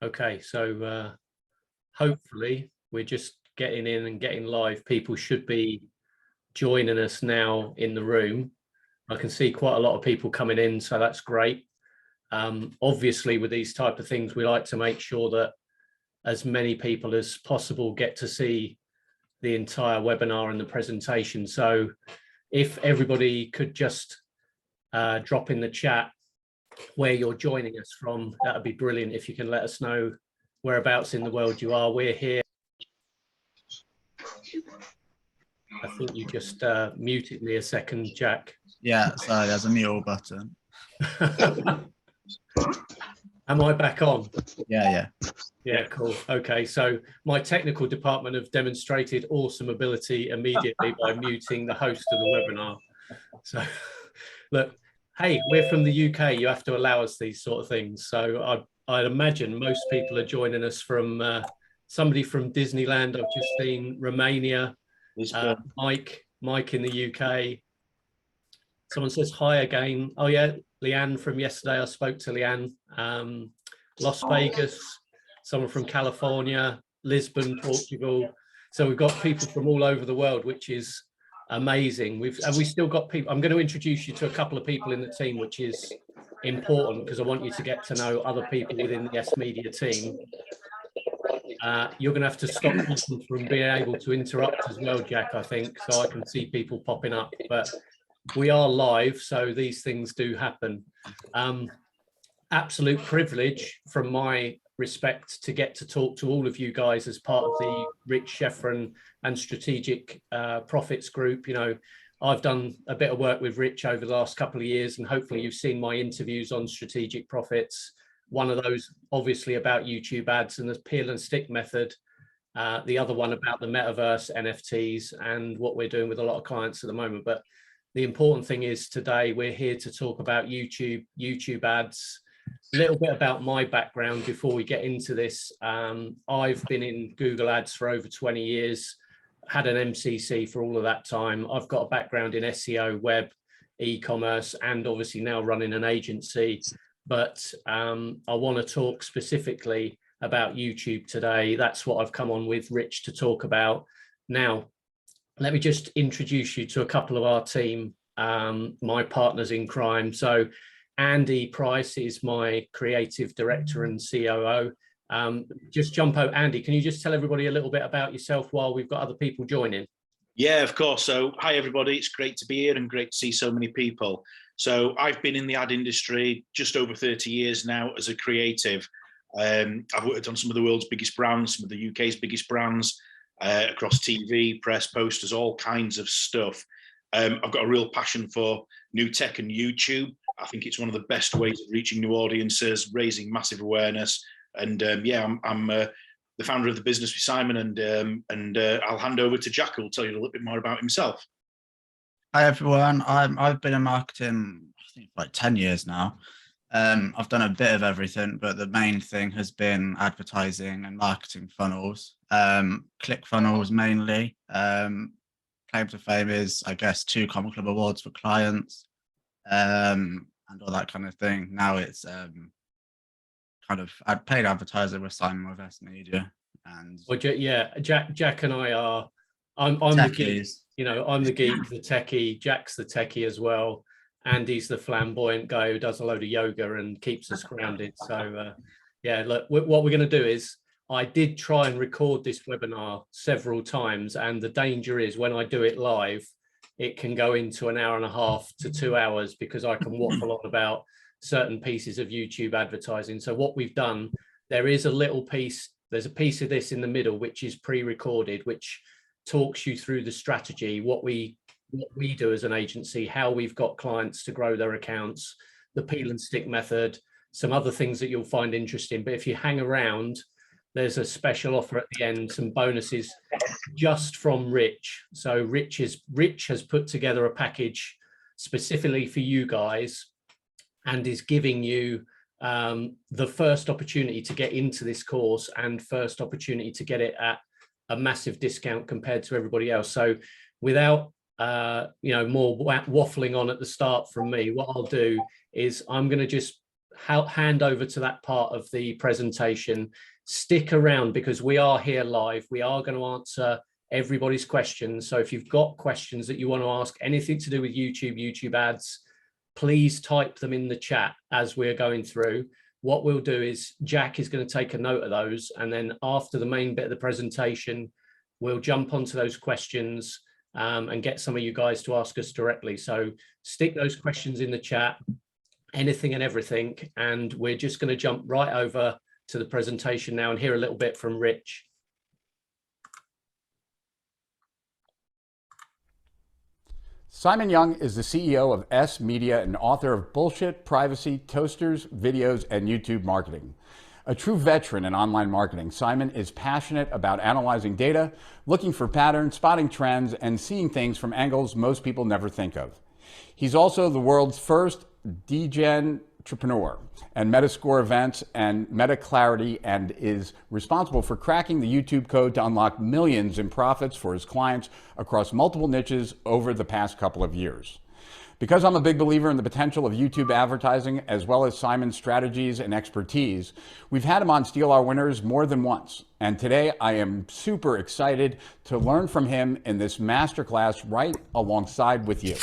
Okay, so hopefully we're just getting in and getting live. People should be joining us now in the room. I can see quite a lot of people coming in, so that's great. Obviously, with these type of things, we like to make sure that as many people as possible get to see the entire webinar and the presentation. So if everybody could just drop in the chat where you're joining us from, that would be brilliant. If you can let us know whereabouts in the world you are. We're here. I think you just muted me a second, Jack. Yeah, sorry, there's a mute button. Am I back on? Yeah, cool. Okay, so my technical department have demonstrated awesome ability immediately by muting the host of the webinar. So look, hey, we're from the UK. You have to allow us these sort of things. So I'd imagine most people are joining us from somebody from Disneyland. I've just seen Romania, Mike in the UK. Someone says hi again. Oh yeah, Leanne from yesterday. I spoke to Leanne. Las Vegas, someone from California, Lisbon, Portugal. So we've got people from all over the world, which is amazing. We still got people. I'm going to introduce you to a couple of people in the team, which is important because I want you to get to know other people within the S Media team. You're going to have to stop people from being able to interrupt as well, Jack, I think, so I can see people popping up. But we are live, so these things do happen. Absolute privilege from my respect to get to talk to all of you guys as part of the Rich Sheffron and Strategic Profits group. You know, I've done a bit of work with Rich over the last couple of years, and hopefully you've seen my interviews on Strategic Profits. One of those obviously about YouTube ads and the peel and stick method. The other one about the metaverse, NFTs, and what we're doing with a lot of clients at the moment. But the important thing is today we're here to talk about YouTube ads. A little bit about my background before we get into this. I've been in Google Ads for over 20 years, had an MCC for all of that time. I've got a background in SEO, web, e-commerce, and obviously now running an agency. But I want to talk specifically about YouTube today. That's what I've come on with Rich to talk about. Now, let me just introduce you to a couple of our team, my partners in crime. So Andy Price is my creative director and COO. Just jump out, Andy, can you just tell everybody a little bit about yourself while we've got other people joining? Yeah, of course. So hi, everybody. It's great to be here and great to see so many people. So I've been in the ad industry just over 30 years now as a creative. I've worked on some of the world's biggest brands, some of the UK's biggest brands, across TV, press, posters, all kinds of stuff. I've got a real passion for new tech and YouTube. I think it's one of the best ways of reaching new audiences, raising massive awareness. And yeah, I'm the founder of the business with Simon, and I'll hand over to Jack, who will tell you a little bit more about himself. Hi everyone. I've been in marketing, I think, for like 10 years now. I've done a bit of everything, but the main thing has been advertising and marketing funnels, click funnels mainly. Claim to fame is, I guess, 2 Common Club awards for clients, and all that kind of thing. Now it's kind of paid advertiser with Simon with S Media. And well, yeah, Jack and I are. I'm the geek. You know, I'm the geek, the techie. Jack's the techie as well. Andy's the flamboyant guy who does a load of yoga and keeps us grounded. So yeah, look, what we're going to do is, I did try and record this webinar several times, and the danger is when I do it live, it can go into 1.5 hours to 2 hours because I can waffle on about certain pieces of YouTube advertising. So what we've done, there's a piece of this in the middle which is pre-recorded, which talks you through the strategy, what we do as an agency, how we've got clients to grow their accounts, the peel and stick method, some other things that you'll find interesting. But if you hang around, there's a special offer at the end, some bonuses just from Rich. So Rich has put together a package specifically for you guys and is giving you the first opportunity to get into this course and first opportunity to get it at a massive discount compared to everybody else. So without more waffling on at the start from me, what I'll do is I'm going to just hand over to that part of the presentation. Stick around because we are here live. We are going to answer everybody's questions. So if you've got questions that you want to ask, anything to do with YouTube ads, please type them in the chat as we're going through. What we'll do is Jack is going to take a note of those, and then after the main bit of the presentation, we'll jump onto those questions and get some of you guys to ask us directly. So stick those questions in the chat, anything and everything, and we're just going to jump right over to the presentation now and hear a little bit from Rich. Simon Young is the CEO of S Media and author of Bullshit, Privacy, Toasters, Videos, and YouTube Marketing. A true veteran in online marketing, Simon is passionate about analyzing data, looking for patterns, spotting trends, and seeing things from angles most people never think of. He's also the world's first degen entrepreneur and Metascore events and Meta Clarity, and is responsible for cracking the YouTube code to unlock millions in profits for his clients across multiple niches over the past couple of years. Because I'm a big believer in the potential of YouTube advertising, as well as Simon's strategies and expertise, we've had him on Steal Our Winners more than once. And today I am super excited to learn from him in this masterclass right alongside with you.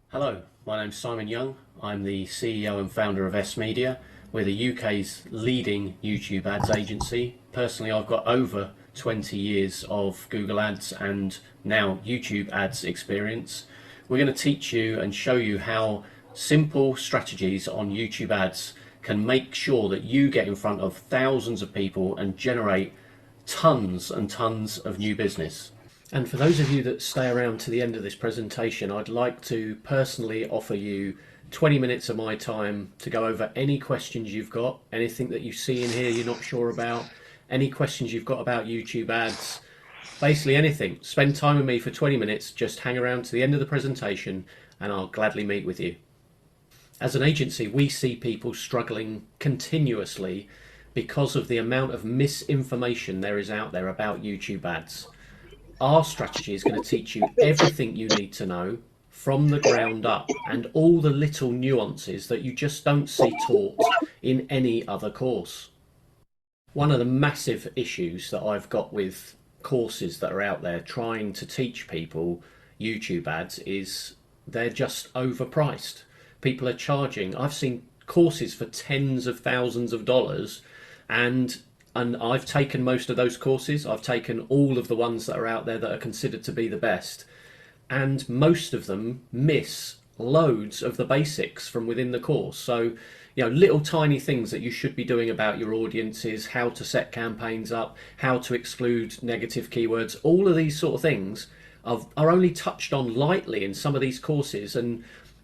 Hello, my name's Simon Young. I'm the CEO and founder of S Media. We're the UK's leading YouTube ads agency. Personally, I've got over 20 years of Google Ads and now YouTube ads experience. We're going to teach you and show you how simple strategies on YouTube ads can make sure that you get in front of thousands of people and generate tons and tons of new business. And for those of you that stay around to the end of this presentation, I'd like to personally offer you 20 minutes of my time to go over any questions you've got, anything that you see in here you're not sure about, any questions you've got about YouTube ads, basically anything. Spend time with me for 20 minutes, just hang around to the end of the presentation and I'll gladly meet with you. As an agency, we see people struggling continuously because of the amount of misinformation there is out there about YouTube ads. Our strategy is going to teach you everything you need to know from the ground up and all the little nuances that you just don't see taught in any other course. One of the massive issues that I've got with courses that are out there trying to teach people YouTube ads is they're just overpriced. People are charging, I've seen courses for tens of thousands of dollars, and I've taken most of those courses. I've taken all of the ones that are out there that are considered to be the best, and most of them miss loads of the basics from within the course. So, you know, little tiny things that you should be doing about your audiences, how to set campaigns up, how to exclude negative keywords, all of these sort of things are only touched on lightly in some of these courses, and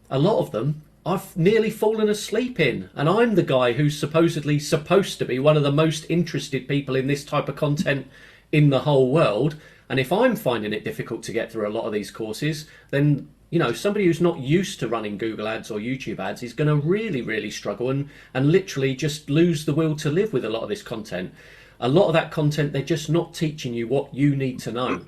a lot of them I've nearly fallen asleep in, and I'm the guy who's supposedly supposed to be one of the most interested people in this type of content in the whole world. And if I'm finding it difficult to get through a lot of these courses, then, you know, somebody who's not used to running Google ads or YouTube ads is going to really, really struggle and literally just lose the will to live with a lot of this content. A lot of that content, they're just not teaching you what you need to know.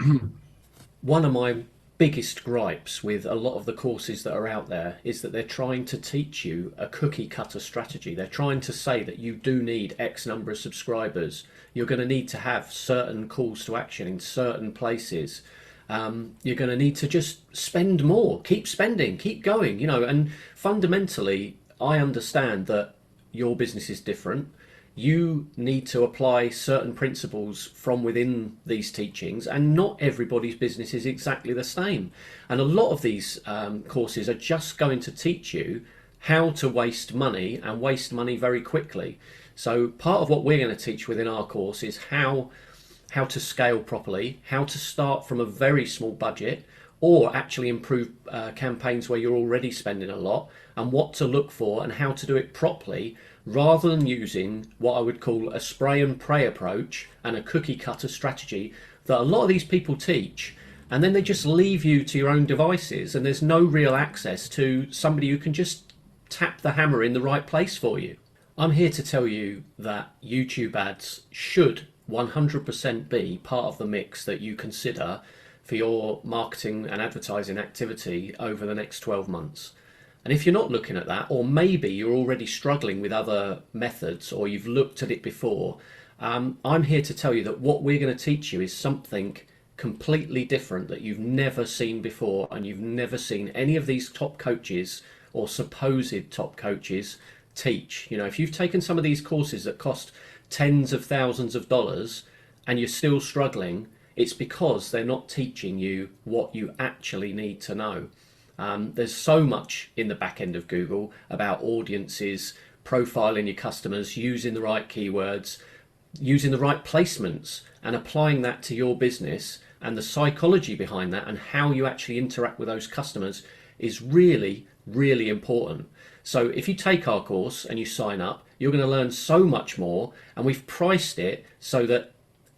One of my biggest gripes with a lot of the courses that are out there is that they're trying to teach you a cookie cutter strategy. They're trying to say that you do need X number of subscribers. You're going to need to have certain calls to action in certain places. You're going to need to just spend more, keep spending, keep going, you know. And fundamentally, I understand that your business is different. You need to apply certain principles from within these teachings, and not everybody's business is exactly the same. And a lot of these courses are just going to teach you how to waste money, and waste money very quickly. So part of what we're going to teach within our course is how to scale properly, how to start from a very small budget, or actually improve campaigns where you're already spending a lot, and what to look for and how to do it properly, rather than using what I would call a spray and pray approach and a cookie cutter strategy that a lot of these people teach, and then they just leave you to your own devices, and there's no real access to somebody who can just tap the hammer in the right place for you. I'm here to tell you that YouTube ads should 100% be part of the mix that you consider for your marketing and advertising activity over the next 12 months. And if you're not looking at that, or maybe you're already struggling with other methods, or you've looked at it before, I'm here to tell you that what we're going to teach you is something completely different that you've never seen before, and you've never seen any of these top coaches or supposed top coaches teach. You know, if you've taken some of these courses that cost tens of thousands of dollars and you're still struggling, it's because they're not teaching you what you actually need to know. There's so much in the back end of Google about audiences, profiling your customers, using the right keywords, using the right placements, and applying that to your business, and the psychology behind that and how you actually interact with those customers is really, really important. So if you take our course and you sign up, you're going to learn so much more, and we've priced it so that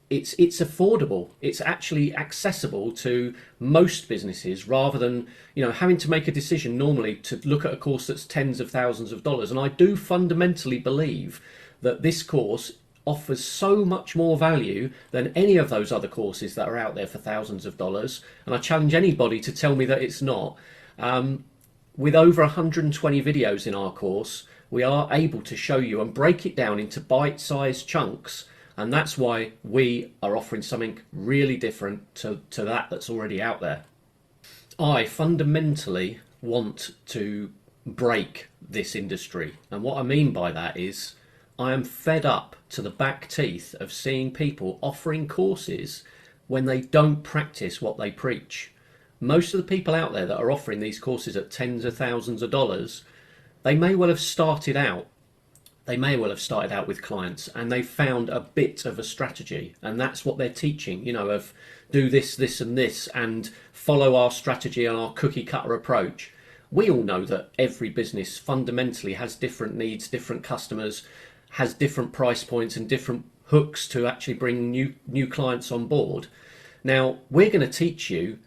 it's affordable. It's actually accessible to most businesses, rather than, you know, having to make a decision normally to look at a course that's tens of thousands of dollars. And I do fundamentally believe that this course offers so much more value than any of those other courses that are out there for thousands of dollars. And I challenge anybody to tell me that it's not. With over 120 videos in our course, we are able to show you and break it down into bite-sized chunks. And that's why we are offering something really different to that that's already out there. I fundamentally want to break this industry. And what I mean by that is I am fed up to the back teeth of seeing people offering courses when they don't practice what they preach. Most of the people out there that are offering these courses at tens of thousands of dollars, they may well have started out. They may well have started out with clients and they found a bit of a strategy, and that's what they're teaching, you know, of do this, this and this, and follow our strategy and our cookie cutter approach. We all know that every business fundamentally has different needs, different customers, has different price points and different hooks to actually bring new clients on board. Now, we're going to teach you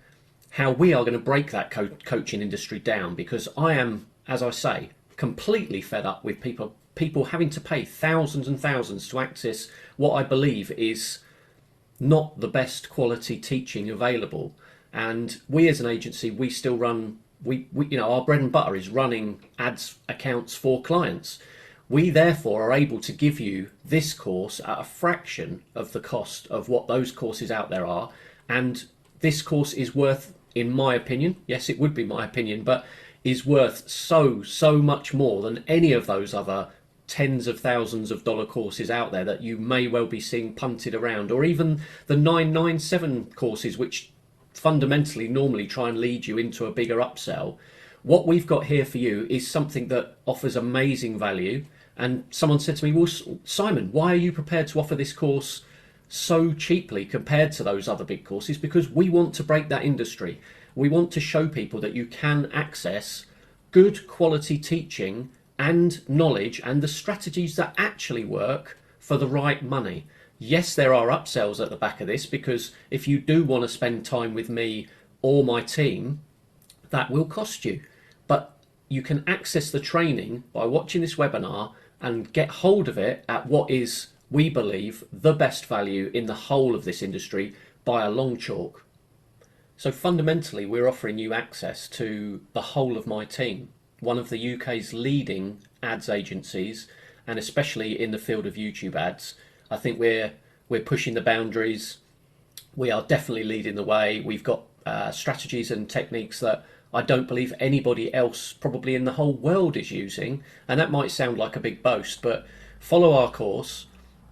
how we are going to break that coaching industry down, because I am, as I say, completely fed up with people having to pay thousands and thousands to access what I believe is not the best quality teaching available. And we as an agency, we still run, we you know, our bread and butter is running ads accounts for clients. We therefore are able to give you this course at a fraction of the cost of what those courses out there are. And this course is worth, in my opinion, yes, it would be my opinion, but is worth so much more than any of those other tens of thousands of dollar courses out there that you may well be seeing punted around, or even the 997 courses, which fundamentally normally try and lead you into a bigger upsell. What we've got here for you is something that offers amazing value. And someone said to me, well, Simon, why are you prepared to offer this course so cheaply compared to those other big courses? Because we want to break that industry. We want to show people that you can access good quality teaching and knowledge and the strategies that actually work for the right money. Yes, there are upsells at the back of this, because if you do want to spend time with me or my team, that will cost you. But you can access the training by watching this webinar and get hold of it at what is, we believe, the best value in the whole of this industry by a long chalk. So fundamentally, we're offering you access to the whole of my team, one of the UK's leading ads agencies, and especially in the field of YouTube ads. I think we're pushing the boundaries. We are definitely leading the way. We've got strategies and techniques that I don't believe anybody else probably in the whole world is using. And that might sound like a big boast, but follow our course.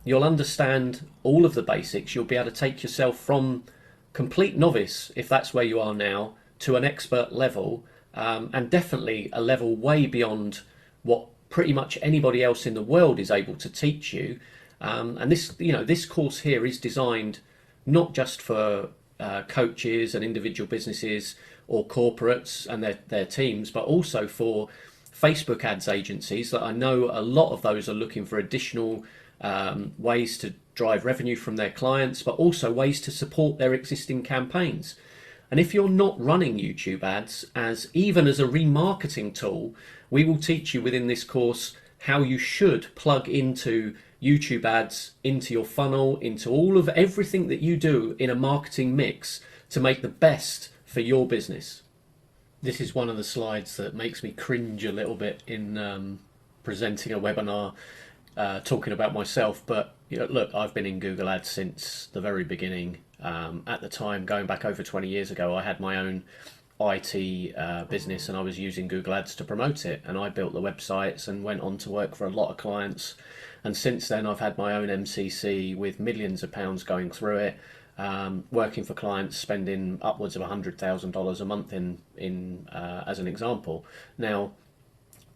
You'll understand all of the basics. You'll be able to take yourself from complete novice, if that's where you are now, to an expert level, and definitely a level way beyond what pretty much anybody else in the world is able to teach you. And this, you know, this course here is designed not just for coaches and individual businesses or corporates and their teams, but also for Facebook ads agencies that I know a lot of those are looking for additional ways to drive revenue from their clients, but also ways to support their existing campaigns. And if you're not running YouTube ads even as a remarketing tool, we will teach you within this course how you should plug into YouTube ads, into your funnel, into all of everything that you do in a marketing mix to make the best for your business. This is one of the slides that makes me cringe a little bit in presenting a webinar talking about myself. But look, I've been in Google Ads since the very beginning. At the time, going back over 20 years ago, I had my own IT business and I was using Google Ads to promote it, and I built the websites and went on to work for a lot of clients. And since then I've had my own MCC with millions of pounds going through it, working for clients spending upwards of $100,000 a month in as an example. Now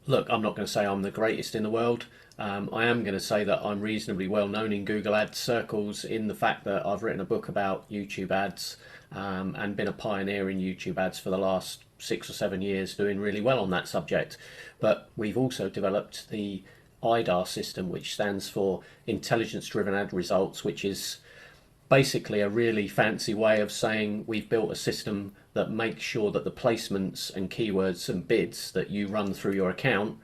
look, I'm not going to say I'm the greatest in the world. I am going to say that I'm reasonably well known in Google Ads circles, in the fact that I've written a book about YouTube ads and been a pioneer in YouTube ads for the last 6 or 7 years, doing really well on that subject. But we've also developed the IDAR system, which stands for Intelligence Driven Ad Results, which is basically a really fancy way of saying we've built a system that makes sure that the placements and keywords and bids that you run through your account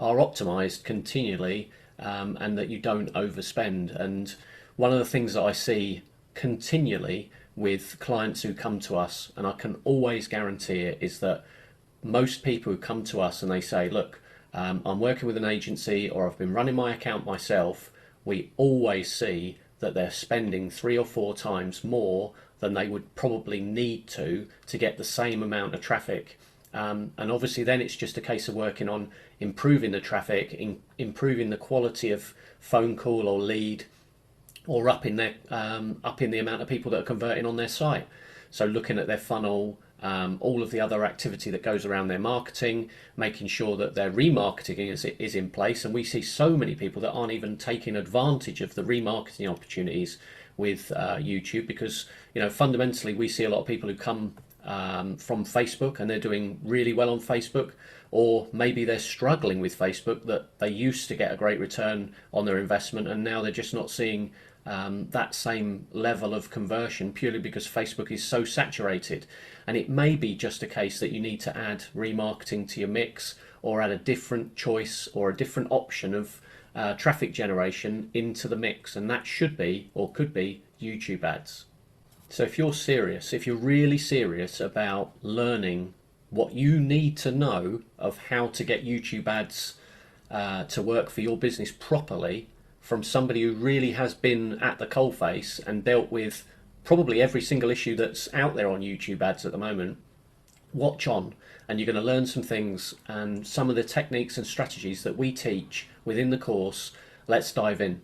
are optimized continually, and that you don't overspend. And one of the things that I see continually with clients who come to us, and I can always guarantee it, is that most people who come to us and they say, look, I'm working with an agency or I've been running my account myself, we always see that they're spending 3 or 4 times more than they would probably need to get the same amount of traffic. And obviously then it's just a case of working on improving the traffic, improving the quality of phone call or lead, or upping the amount of people that are converting on their site. So looking at their funnel, all of the other activity that goes around their marketing, making sure that their remarketing is in place. And we see so many people that aren't even taking advantage of the remarketing opportunities with YouTube, because fundamentally we see a lot of people who come from Facebook and they're doing really well on Facebook, or maybe they're struggling with Facebook, that they used to get a great return on their investment and now they're just not seeing that same level of conversion, purely because Facebook is so saturated. And it may be just a case that you need to add remarketing to your mix, or add a different choice or a different option of traffic generation into the mix, and that should be, or could be, YouTube ads. So if you're serious, if you're really serious about learning what you need to know of how to get YouTube ads to work for your business properly, from somebody who really has been at the coalface and dealt with probably every single issue that's out there on YouTube ads at the moment, watch on, and you're going to learn some things and some of the techniques and strategies that we teach within the course. Let's dive in.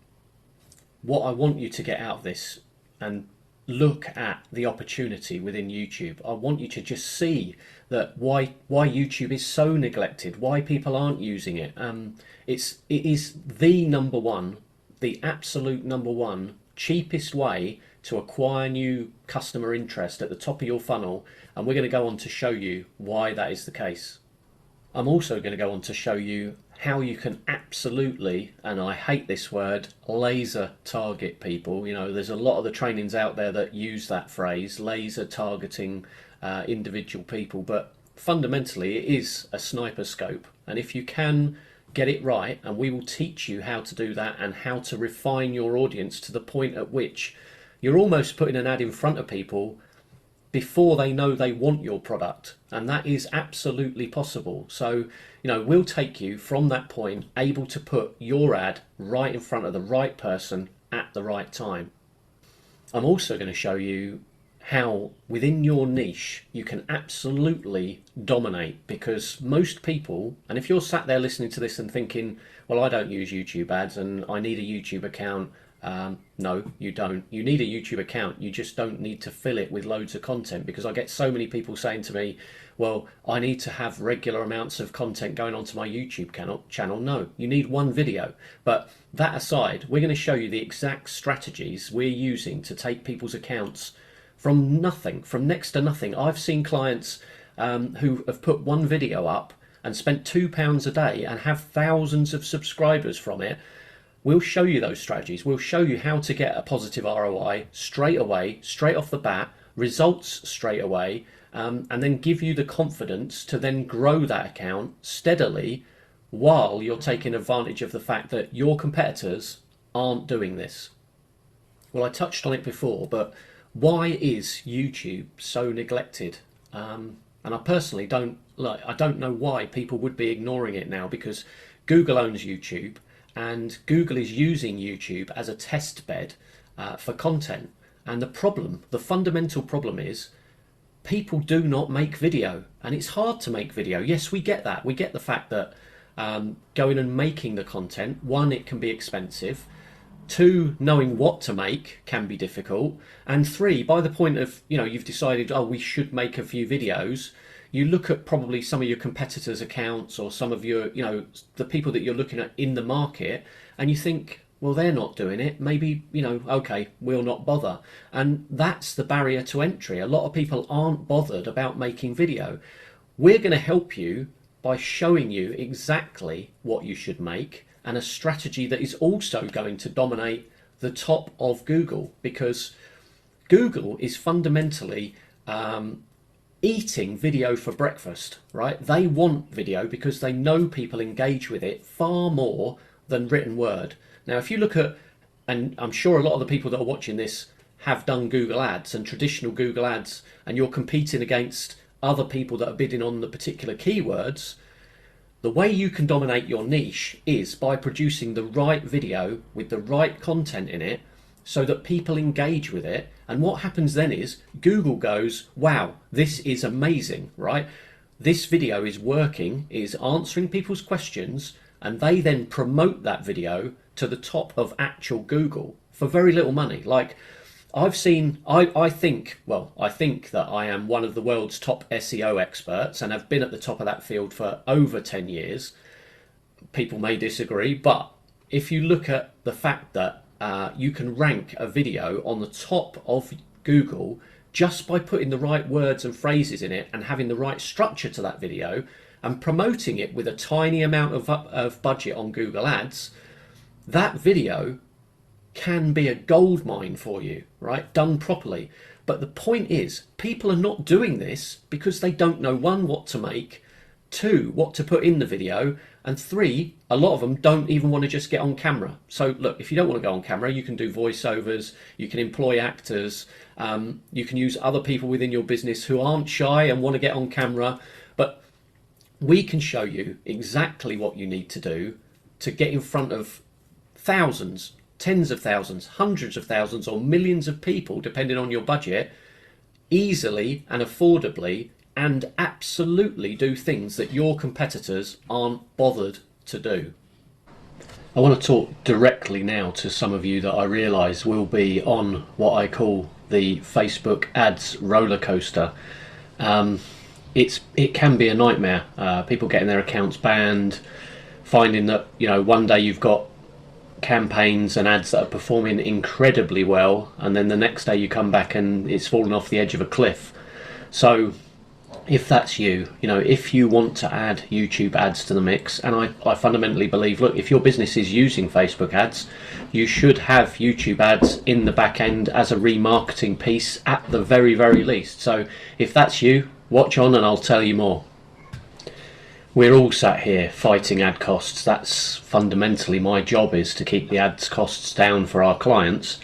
What I want you to get out of this, and look at the opportunity within YouTube. I want you to just see that why YouTube is so neglected, why people aren't using it. It is the number one, the absolute number one cheapest way to acquire new customer interest at the top of your funnel, and we're going to go on to show you why that is the case. I'm also going to go on to show you how you can absolutely, and I hate this word, laser target people. There's a lot of the trainings out there that use that phrase, laser targeting individual people, but fundamentally it is a sniper scope. And if you can get it right, and we will teach you how to do that and how to refine your audience to the point at which you're almost putting an ad in front of people before they know they want your product, and that is absolutely possible. So we'll take you from that point able to put your ad right in front of the right person at the right time. I'm also going to show you how within your niche you can absolutely dominate, because most people, and if you're sat there listening to this and thinking, well, I don't use YouTube ads and I need a YouTube account, no, you don't. You need a YouTube account. You just don't need to fill it with loads of content, because I get so many people saying to me, well, I need to have regular amounts of content going onto my YouTube channel. No, you need one video. But that aside, we're going to show you the exact strategies we're using to take people's accounts from nothing, from next to nothing. I've seen clients who have put one video up and spent £2 a day and have thousands of subscribers from it. We'll show you those strategies. We'll show you how to get a positive ROI straight away, straight off the bat, results straight away, and then give you the confidence to then grow that account steadily while you're taking advantage of the fact that your competitors aren't doing this. Well, I touched on it before, but why is YouTube so neglected? And I personally don't know why people would be ignoring it now, because Google owns YouTube, and Google is using YouTube as a test bed for content. And the fundamental problem is people do not make video, and it's hard to make video. Yes, we get that. We get the fact that going and making the content, one, it can be expensive. Two, knowing what to make can be difficult. And three, by the point of, you've decided, oh, we should make a few videos, you look at probably some of your competitors' accounts or some of your, the people that you're looking at in the market, and you think, well, they're not doing it. Maybe, okay, we'll not bother. And that's the barrier to entry. A lot of people aren't bothered about making video. We're going to help you by showing you exactly what you should make, and a strategy that is also going to dominate the top of Google, because Google is fundamentally eating video for breakfast, right? They want video because they know people engage with it far more than written word. Now, if you look at, and I'm sure a lot of the people that are watching this have done Google Ads and traditional Google Ads, and you're competing against other people that are bidding on the particular keywords, the way you can dominate your niche is by producing the right video with the right content in it so that people engage with it. And what happens then is Google goes, wow, this is amazing, right? This video is working, is answering people's questions, and they then promote that video to the top of actual Google for very little money. Like, I've seen, I think that I am one of the world's top SEO experts and have been at the top of that field for over 10 years. People may disagree, but if you look at the fact that you can rank a video on the top of Google just by putting the right words and phrases in it and having the right structure to that video and promoting it with a tiny amount of budget on Google Ads, that video can be a gold mine for you, right? Done properly. But the point is, people are not doing this because they don't know, one, what to make, two, what to put in the video, and three, a lot of them don't even want to just get on camera. So look, if you don't want to go on camera, you can do voiceovers, you can employ actors, you can use other people within your business who aren't shy and want to get on camera. But we can show you exactly what you need to do to get in front of thousands, tens of thousands, hundreds of thousands, or millions of people, depending on your budget, easily and affordably, and absolutely do things that your competitors aren't bothered to do. I want to talk directly now to some of you that I realise will be on what I call the Facebook ads roller coaster. It can be a nightmare. People getting their accounts banned, finding that one day you've got campaigns and ads that are performing incredibly well, and then the next day you come back and it's fallen off the edge of a cliff. So if that's you, if you want to add YouTube ads to the mix, and I fundamentally believe, look, if your business is using Facebook ads, you should have YouTube ads in the back end as a remarketing piece at the very, very least. So if that's you, watch on and I'll tell you more. We're all sat here fighting ad costs. That's fundamentally my job, is to keep the ads costs down for our clients.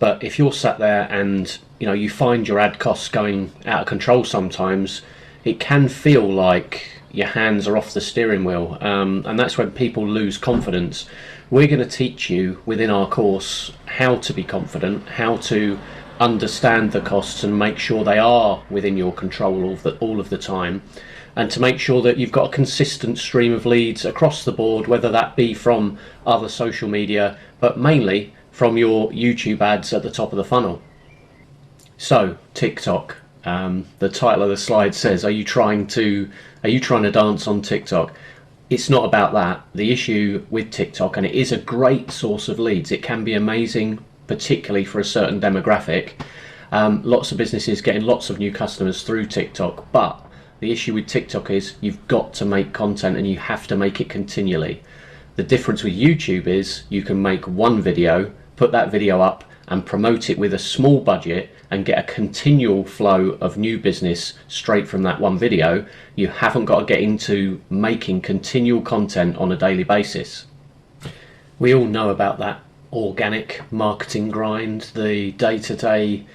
But if you're sat there and you find your ad costs going out of control sometimes, it can feel like your hands are off the steering wheel, and that's when people lose confidence. We're going to teach you within our course how to be confident, how to understand the costs and make sure they are within your control all of the time, and to make sure that you've got a consistent stream of leads across the board, whether that be from other social media, but mainly from your YouTube ads at the top of the funnel. So TikTok, the title of the slide says, are you trying to dance on TikTok? It's not about that. The issue with TikTok, and it is a great source of leads, it can be amazing, particularly for a certain demographic. Lots of businesses getting lots of new customers through TikTok, but the issue with TikTok is you've got to make content and you have to make it continually. The difference with YouTube is you can make one video, put that video up and promote it with a small budget and get a continual flow of new business straight from that one video. You haven't got to get into making continual content on a daily basis. We all know about that organic marketing grind, the day-to-day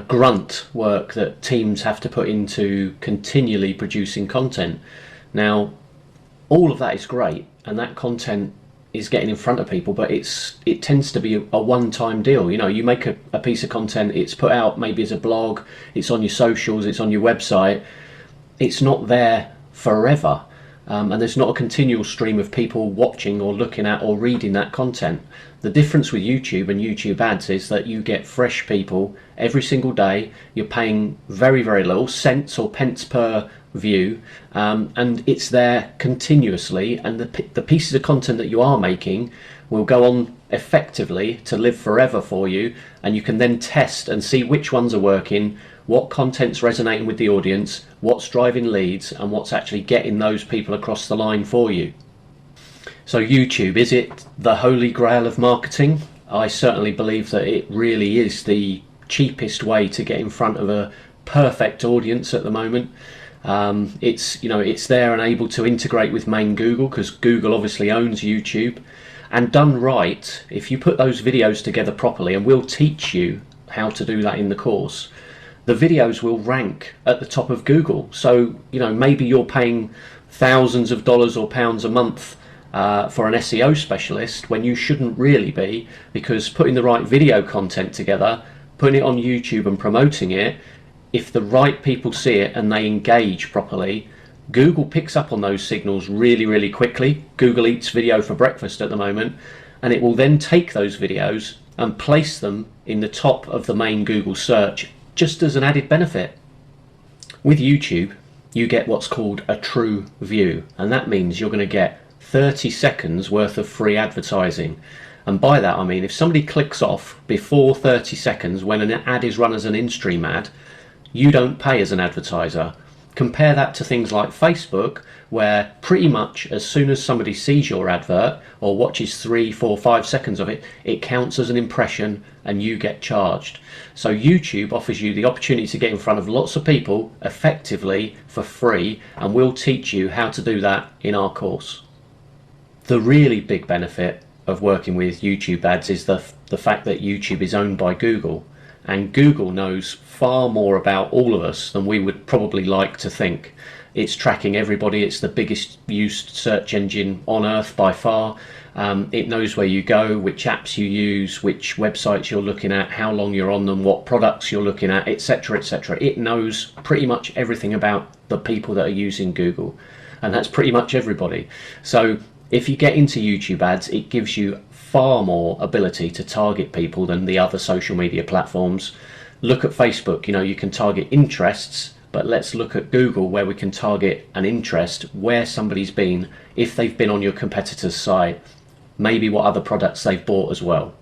grunt work that teams have to put into continually producing content. Now, all of that is great, and that content is getting in front of people, but it tends to be a one-time deal. You make a piece of content, it's put out maybe as a blog, it's on your socials, it's on your website. It's not there forever, and there's not a continual stream of people watching or looking at or reading that content. The difference with YouTube and YouTube ads is that you get fresh people every single day. You're paying very, very little, cents or pence per view, and it's there continuously, and the pieces of content that you are making will go on effectively to live forever for you, and you can then test and see which ones are working, what content's resonating with the audience, what's driving leads, and what's actually getting those people across the line for you. So YouTube, is it the holy grail of marketing? I certainly believe that it really is the cheapest way to get in front of a perfect audience at the moment. It's there and able to integrate with main Google, because Google obviously owns YouTube. And done right, if you put those videos together properly, and we'll teach you how to do that in the course, the videos will rank at the top of Google. So maybe you're paying thousands of dollars or pounds a month for an SEO specialist, when you shouldn't really be, because putting the right video content together, putting it on YouTube and promoting it, if the right people see it and they engage properly, Google picks up on those signals really, really quickly. Google eats video for breakfast at the moment, and it will then take those videos and place them in the top of the main Google search, just as an added benefit. With YouTube, you get what's called a true view, and that means you're going to get 30 seconds worth of free advertising. And by that I mean, if somebody clicks off before 30 seconds when an ad is run as an in-stream ad, you don't pay as an advertiser. Compare that to things like Facebook, where pretty much as soon as somebody sees your advert or watches 3, 4, 5 seconds of it, it counts as an impression and you get charged. So YouTube offers you the opportunity to get in front of lots of people effectively for free, and we'll teach you how to do that in our course. The really big benefit of working with YouTube ads is the fact that YouTube is owned by Google, and Google knows far more about all of us than we would probably like to think. It's tracking everybody. It's the biggest used search engine on earth by far. It knows where you go, which apps you use, which websites you're looking at, how long you're on them, what products you're looking at, etc., etc. It knows pretty much everything about the people that are using Google, and that's pretty much everybody. So if you get into YouTube ads, it gives you far more ability to target people than the other social media platforms. Look at Facebook, you can target interests, but let's look at Google, where we can target an interest, where somebody's been, if they've been on your competitor's site, maybe what other products they've bought as well.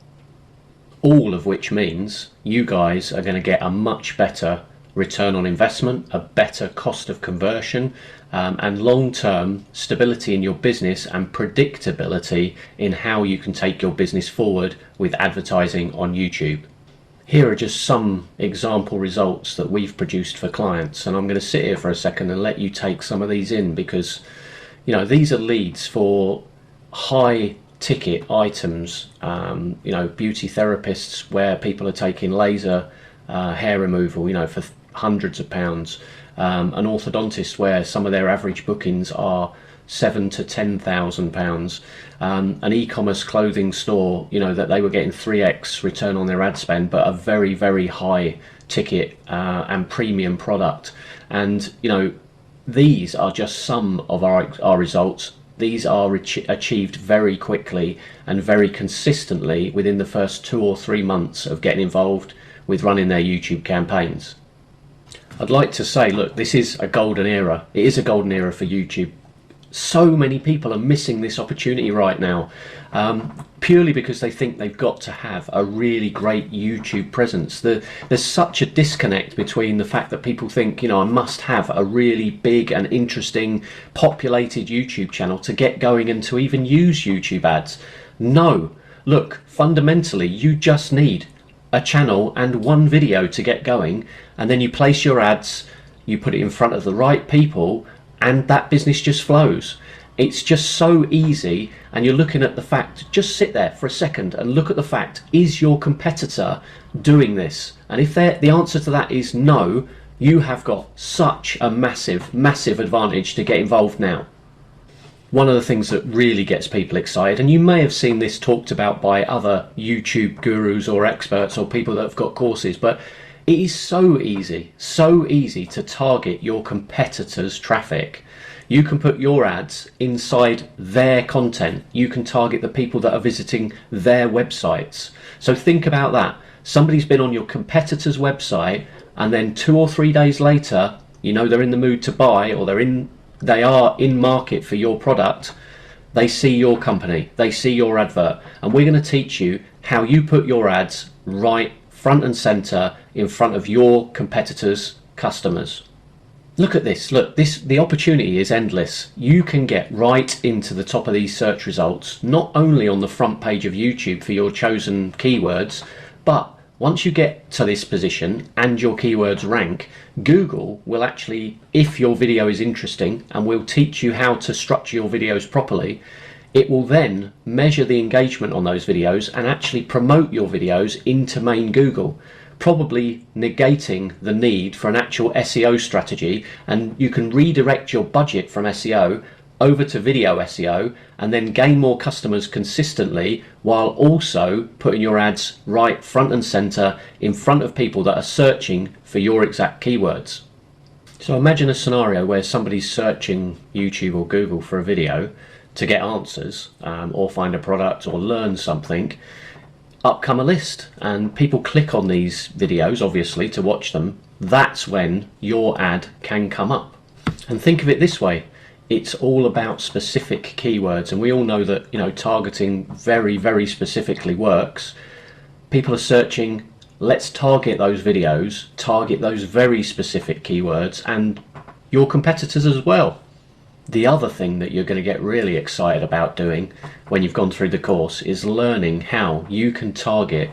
All of which means you guys are going to get a much better return on investment, a better cost of conversion, and long-term stability in your business and predictability in how you can take your business forward with advertising on YouTube. Here are just some example results that we've produced for clients, and I'm going to sit here for a second and let you take some of these in, because these are leads for high ticket items, beauty therapists where people are taking laser hair removal, for hundreds of pounds, an orthodontist where some of their average bookings are £7,000 to £10,000, an e-commerce clothing store, that they were getting 3x return on their ad spend, but a very, very high ticket and premium product. And these are just some of our results. These are achieved very quickly and very consistently within the first 2 or 3 months of getting involved with running their YouTube campaigns. I'd like to say, look, this is a golden era. It is a golden era for YouTube. So many people are missing this opportunity right now, purely because they think they've got to have a really great YouTube presence. There's such a disconnect between the fact that people think, I must have a really big and interesting populated YouTube channel to get going and to even use YouTube ads. No, look, fundamentally, you just need a channel and one video to get going, and then you place your ads, you put it in front of the right people, and that business just flows. It's just so easy, and you're looking at the fact, just sit there for a second and look at the fact, is your competitor doing this? And if the answer to that is no, you have got such a massive advantage to get involved now. One of the things that really gets people excited, and you may have seen this talked about by other YouTube gurus or experts or people that have got courses, but it is so easy to target your competitors' traffic. You can put your ads inside their content. You can target the people that are visiting their websites. So think about that. Somebody's been on your competitor's website, and then 2 or 3 days later, you know they're in the mood to buy, or they are in market for your product. They see your company, they see your advert, and we're going to teach you how you put your ads right front and center in front of your competitors' customers. Look at this. Look, the opportunity is endless. You can get right into the top of these search results, not only on the front page of YouTube for your chosen keywords, but once you get to this position and your keywords rank, Google will actually, if your video is interesting, and will teach you how to structure your videos properly, it will then measure the engagement on those videos and actually promote your videos into main Google, probably negating the need for an actual SEO strategy, and you can redirect your budget from SEO over to video SEO and then gain more customers consistently, while also putting your ads right front and center in front of people that are searching for your exact keywords. So imagine a scenario where somebody's searching YouTube or Google for a video to get answers, or find a product or learn something. Up come a list, and people click on these videos obviously to watch them. That's when your ad can come up. And think of it this way, it's all about specific keywords, and we all know that, you know, targeting very specifically works. People are searching, let's target those videos, target those very specific keywords, and your competitors as well. The other thing that you're going to get really excited about doing when you've gone through the course is learning how you can target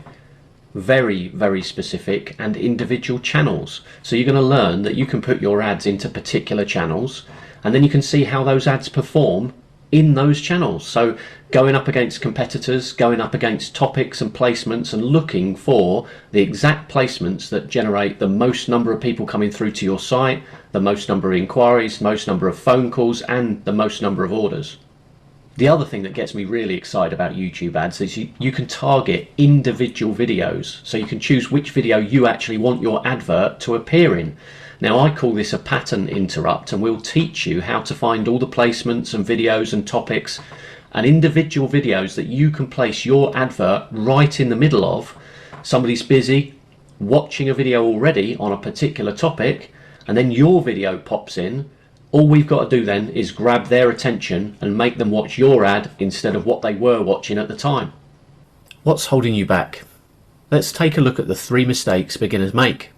very specific and individual channels. So you're going to learn that you can put your ads into particular channels, and then you can see how those ads perform in those channels. So going up against competitors, going up against topics and placements, and looking for the exact placements that generate the most number of people coming through to your site, the most number of inquiries, most number of phone calls, and the most number of orders. The other thing that gets me really excited about YouTube ads is you can target individual videos. So you can choose which video you actually want your advert to appear in. Now, I call this a pattern interrupt, and we'll teach you how to find all the placements and videos and topics and individual videos that you can place your advert right in the middle of. Somebody's busy watching a video already on a particular topic, and then your video pops in. All we've got to do then is grab their attention and make them watch your ad instead of what they were watching at the time. What's holding you back? Let's take a look at the 3 mistakes beginners make.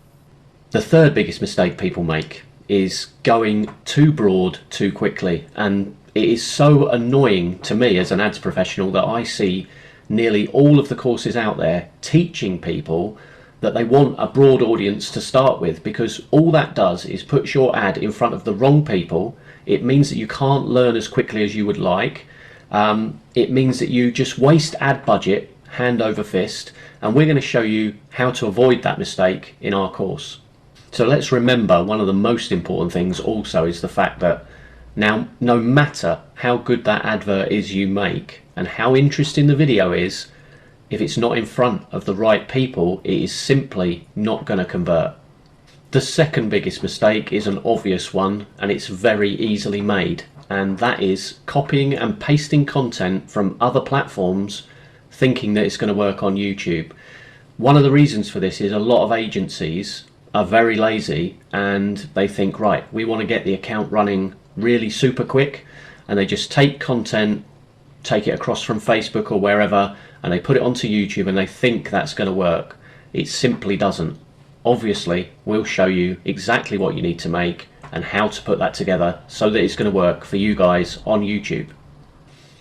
The third biggest mistake people make is going too broad too quickly, and it is so annoying to me as an ads professional that I see nearly all of the courses out there teaching people that they want a broad audience to start with, because all that does is puts your ad in front of the wrong people. It means that you can't learn as quickly as you would like. It means that you just waste ad budget hand over fist, and we're going to show you how to avoid that mistake in our course. So let's remember, one of the most important things also is the fact that now, no matter how good that advert is you make and how interesting the video is, if it's not in front of the right people, it is simply not going to convert. The second biggest mistake is an obvious one, and it's very easily made, and that is copying and pasting content from other platforms thinking that it's going to work on YouTube. One of the reasons for this is a lot of agencies are very lazy, and they think, right, we want to get the account running really super quick, and they just take content, take it across from Facebook or wherever, and they put it onto YouTube, and they think that's going to work. It simply doesn't. Obviously, we'll show you exactly what you need to make and how to put that together so that it's going to work for you guys on YouTube.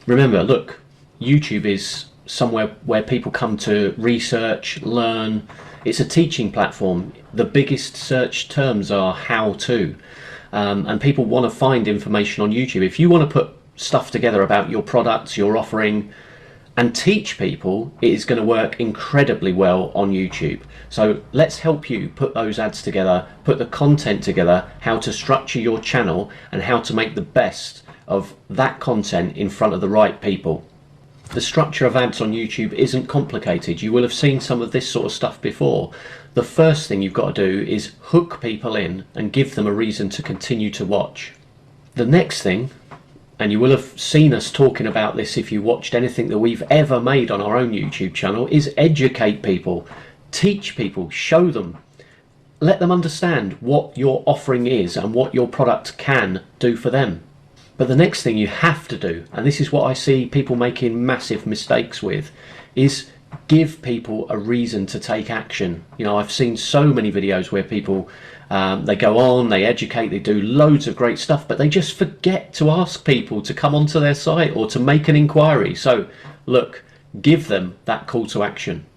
Remember, look, YouTube is somewhere where people come to research, learn. It's a teaching platform. The biggest search terms are how to, and people want to find information on YouTube. If you want to put stuff together about your products, your offering, and teach people, it is going to work incredibly well on YouTube. So let's help you put those ads together, put the content together, how to structure your channel and how to make the best of that content in front of the right people. The structure of ads on YouTube isn't complicated. You will have seen some of this sort of stuff before. The first thing you've got to do is hook people in and give them a reason to continue to watch. The next thing, and you will have seen us talking about this if you watched anything that we've ever made on our own YouTube channel, is educate people, teach people, show them, let them understand what your offering is and what your product can do for them. But the next thing you have to do, and this is what I see people making massive mistakes with, is give people a reason to take action. You know, I've seen so many videos where people they go on, they educate, they do loads of great stuff, but they just forget to ask people to come onto their site or to make an inquiry. So look, give them that call to action.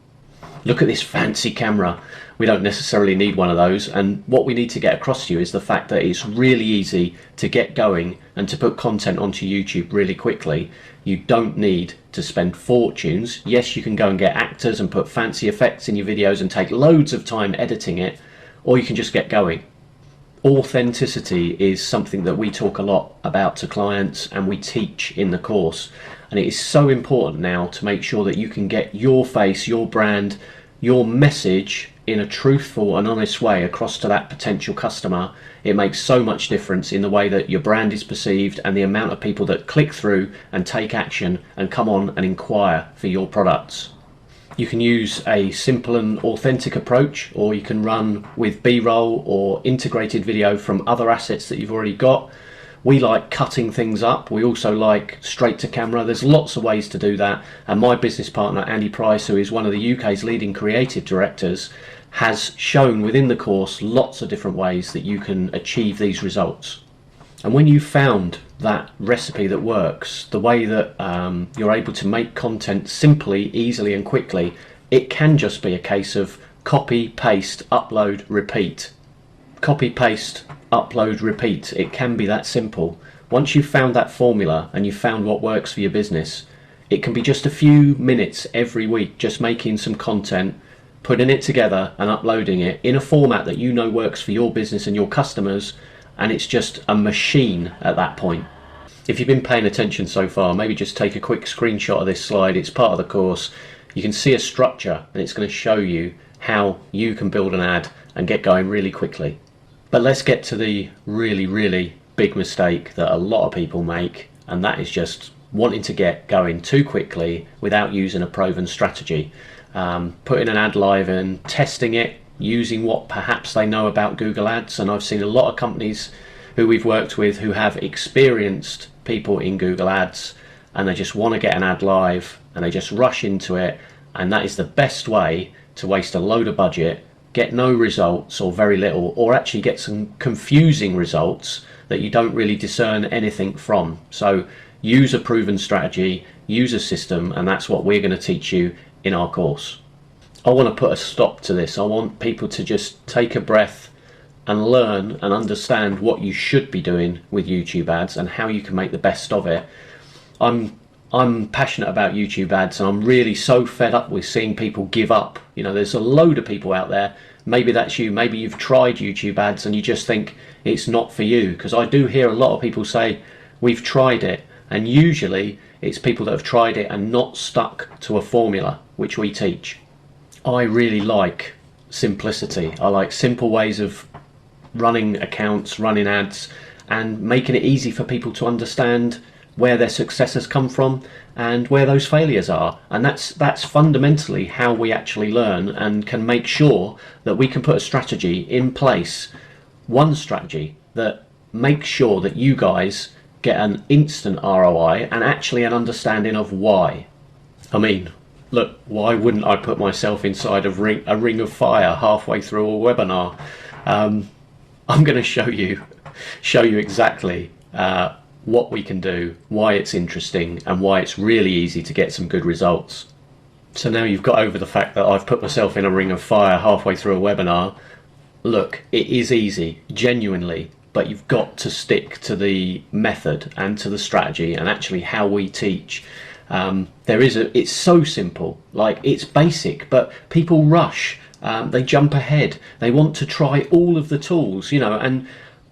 Look at this fancy camera. We don't necessarily need one of those, and what we need to get across to you is the fact that it's really easy to get going and to put content onto YouTube really quickly. You don't need to spend fortunes. Yes, you can go and get actors and put fancy effects in your videos and take loads of time editing it, or you can just get going. Authenticity is something that we talk a lot about to clients and we teach in the course, and it is so important now to make sure that you can get your face, your brand, your message in a truthful and honest way across to that potential customer. It makes so much difference in the way that your brand is perceived and the amount of people that click through and take action and come on and inquire for your products. You can use a simple and authentic approach, or you can run with B-roll or integrated video from other assets that you've already got. We like cutting things up. We also like straight to camera. There's lots of ways to do that. And my business partner, Andy Price, who is one of the UK's leading creative directors, has shown within the course lots of different ways that you can achieve these results. And when you've found that recipe that works, the way that you're able to make content simply, easily and quickly, it can just be a case of copy, paste, upload, repeat. Copy, paste, upload, repeat. It can be that simple. Once you've found that formula and you've found what works for your business, it can be just a few minutes every week just making some content, putting it together and uploading it in a format that you know works for your business and your customers, and it's just a machine at that point. If you've been paying attention so far, maybe just take a quick screenshot of this slide. It's part of the course. You can see a structure and it's going to show you how you can build an ad and get going really quickly. But let's get to the really, really big mistake that a lot of people make, and that is just wanting to get going too quickly without using a proven strategy. Putting an ad live and testing it, using what perhaps they know about Google Ads. And I've seen a lot of companies who we've worked with who have experienced people in Google Ads, and they just want to get an ad live and they just rush into it, and that is the best way to waste a load of budget, get no results or very little, or actually get some confusing results that you don't really discern anything from. So use a proven strategy, use a system, and that's what we're going to teach you in our course. I want to put a stop to this. I want people to just take a breath and learn and understand what you should be doing with YouTube ads and how you can make the best of it. I'm passionate about YouTube ads, and I'm really so fed up with seeing people give up. You know, there's a load of people out there. Maybe that's you. Maybe you've tried YouTube ads and you just think it's not for you, because I do hear a lot of people say we've tried it, and usually it's people that have tried it and not stuck to a formula which we teach. I really like simplicity. I like simple ways of running accounts, running ads, and making it easy for people to understand where their success has come from and where those failures are. And that's fundamentally how we actually learn and can make sure that we can put a strategy in place, one strategy that makes sure that you guys get an instant ROI and actually an understanding of why. I mean, look, why wouldn't I put myself inside a ring of fire halfway through a webinar? I'm going to show you exactly what we can do, why it's interesting, and why it's really easy to get some good results. So now you've got over the fact that I've put myself in a ring of fire halfway through a webinar. Look, it is easy, genuinely. but you've got to stick to the method and to the strategy and actually how we teach. It's so simple, like it's basic, but people rush. They jump ahead. They want to try all of the tools, and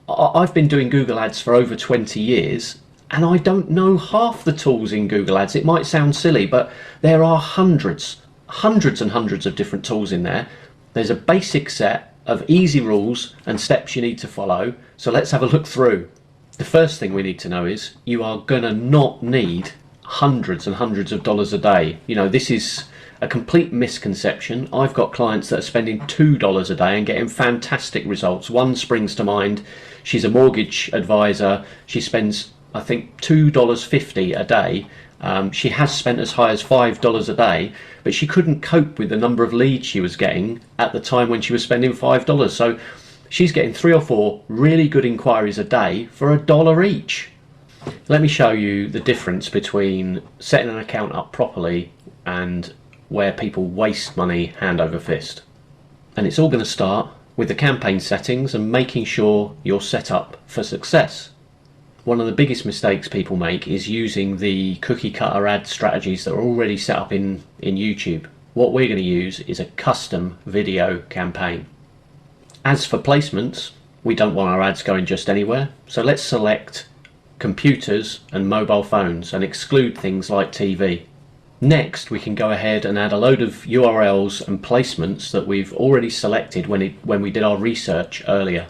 I've been doing Google Ads for over 20 years, and I don't know half the tools in Google Ads. It might sound silly, but there are hundreds and hundreds of different tools in there. There's a basic set of easy rules and steps you need to follow. So let's have a look through. The first thing we need to know is you are gonna not need hundreds and hundreds of dollars a day. This is a complete misconception. I've got clients that are spending $2 a day and getting fantastic results. One springs to mind. She's a mortgage advisor. She spends, I think, $2.50 a day. She has spent as high as $5 a day, but she couldn't cope with the number of leads she was getting at the time when she was spending $5. So she's getting 3 or 4 really good inquiries a day for $1 each. Let me show you the difference between setting an account up properly and where people waste money hand over fist. And it's all going to start with the campaign settings and making sure you're set up for success. One of the biggest mistakes people make is using the cookie cutter ad strategies that are already set up in YouTube. What we're going to use is a custom video campaign. As for placements, we don't want our ads going just anywhere, so let's select computers and mobile phones and exclude things like TV. Next, we can go ahead and add a load of URLs and placements that we've already selected when we did our research earlier.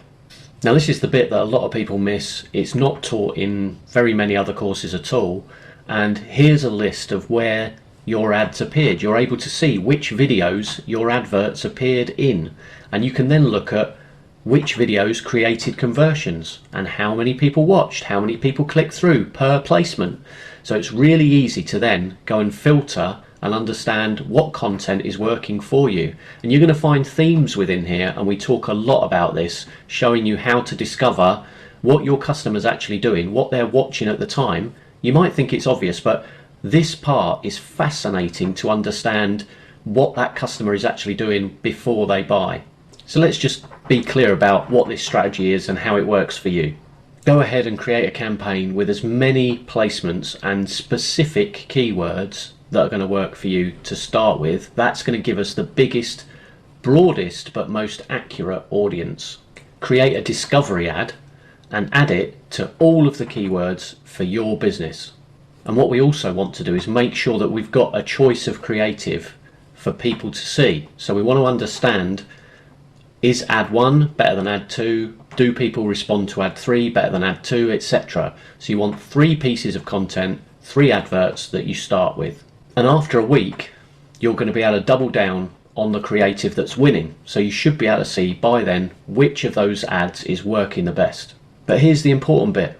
Now, this is the bit that a lot of people miss. It's not taught in very many other courses at all. And here's a list of where your ads appeared. You're able to see which videos your adverts appeared in. And you can then look at which videos created conversions and how many people watched, how many people clicked through per placement. So it's really easy to then go and filter and understand what content is working for you. And you're going to find themes within here, and we talk a lot about this, showing you how to discover what your customer's actually doing, what they're watching at the time. You might think it's obvious, but this part is fascinating to understand what that customer is actually doing before they buy. So let's just be clear about what this strategy is and how it works for you. Go ahead and create a campaign with as many placements and specific keywords that are going to work for you to start with. That's going to give us the biggest, broadest, but most accurate audience. Create a discovery ad and add it to all of the keywords for your business. And what we also want to do is make sure that we've got a choice of creative for people to see. So we want to understand, is ad 1 better than ad 2? Do people respond to ad 3 better than ad 2, etc.? So you want 3 pieces of content, 3 adverts that you start with. And after a week, you're going to be able to double down on the creative that's winning. So you should be able to see by then which of those ads is working the best. But here's the important bit.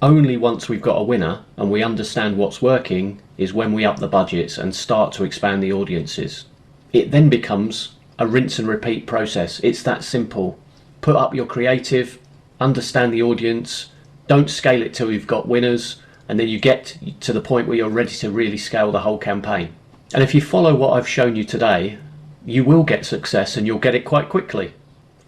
Only once we've got a winner and we understand what's working is when we up the budgets and start to expand the audiences. It then becomes a rinse and repeat process. It's that simple. Put up your creative, understand the audience, don't scale it till you've got winners, and then you get to the point where you're ready to really scale the whole campaign. And if you follow what I've shown you today, you will get success and you'll get it quite quickly.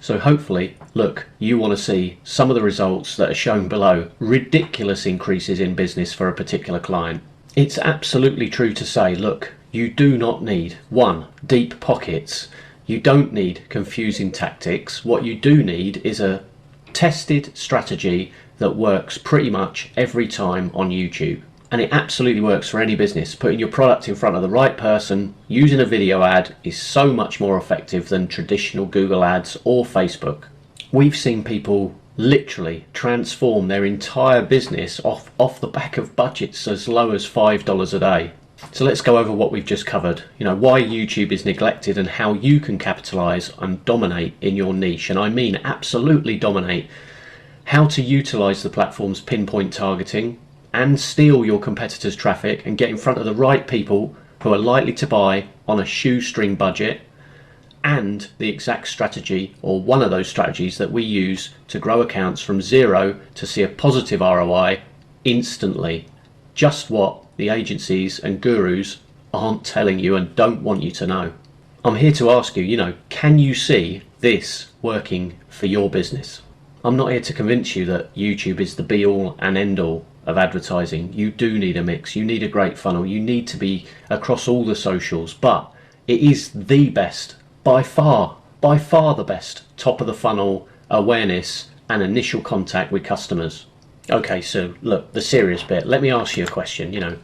So hopefully, look, you want to see some of the results that are shown below, ridiculous increases in business for a particular client. It's absolutely true to say, look, you do not need 1, deep pockets. You don't need confusing tactics. What you do need is a tested strategy that works pretty much every time on YouTube. And it absolutely works for any business. Putting your product in front of the right person, using a video ad is so much more effective than traditional Google ads or Facebook. We've seen people literally transform their entire business off the back of budgets as low as $5 a day. So let's go over what we've just covered. Why YouTube is neglected and how you can capitalize and dominate in your niche. And I mean absolutely dominate. How to utilize the platform's pinpoint targeting and steal your competitors' traffic and get in front of the right people who are likely to buy on a shoestring budget, and the exact strategy or one of those strategies that we use to grow accounts from 0 to see a positive ROI instantly. Just what the agencies and gurus aren't telling you and don't want you to know. I'm here to ask you, can you see this working for your business? I'm not here to convince you that YouTube is the be all and end all of advertising. You do need a mix. You need a great funnel. You need to be across all the socials, but it is the best, by far the best top of the funnel awareness and initial contact with customers. Okay, so look, the serious bit. Let me ask you a question. You know,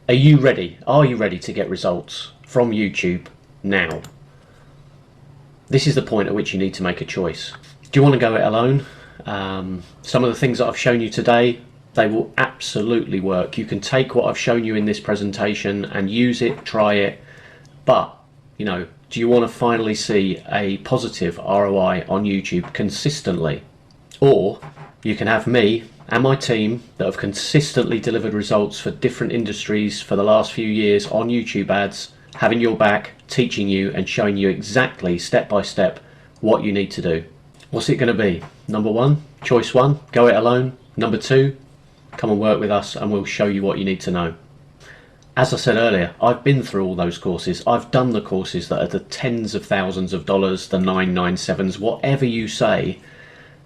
are you ready? Are you ready to get results from YouTube now? This is the point at which you need to make a choice. Do you want to go it alone? Some of the things that I've shown you today, they will absolutely work. You can take what I've shown you in this presentation and use it, try it. But, you know, do you want to finally see a positive ROI on YouTube consistently? Or you can have me and my team that have consistently delivered results for different industries for the last few years on YouTube ads, having your back, teaching you and showing you exactly step by step what you need to do. What's it going to be? Number one, choice one, go it alone. Number two, come and work with us and we'll show you what you need to know. As I said earlier, I've been through all those courses. I've done the courses that are the tens of thousands of dollars, the 997s, whatever you say,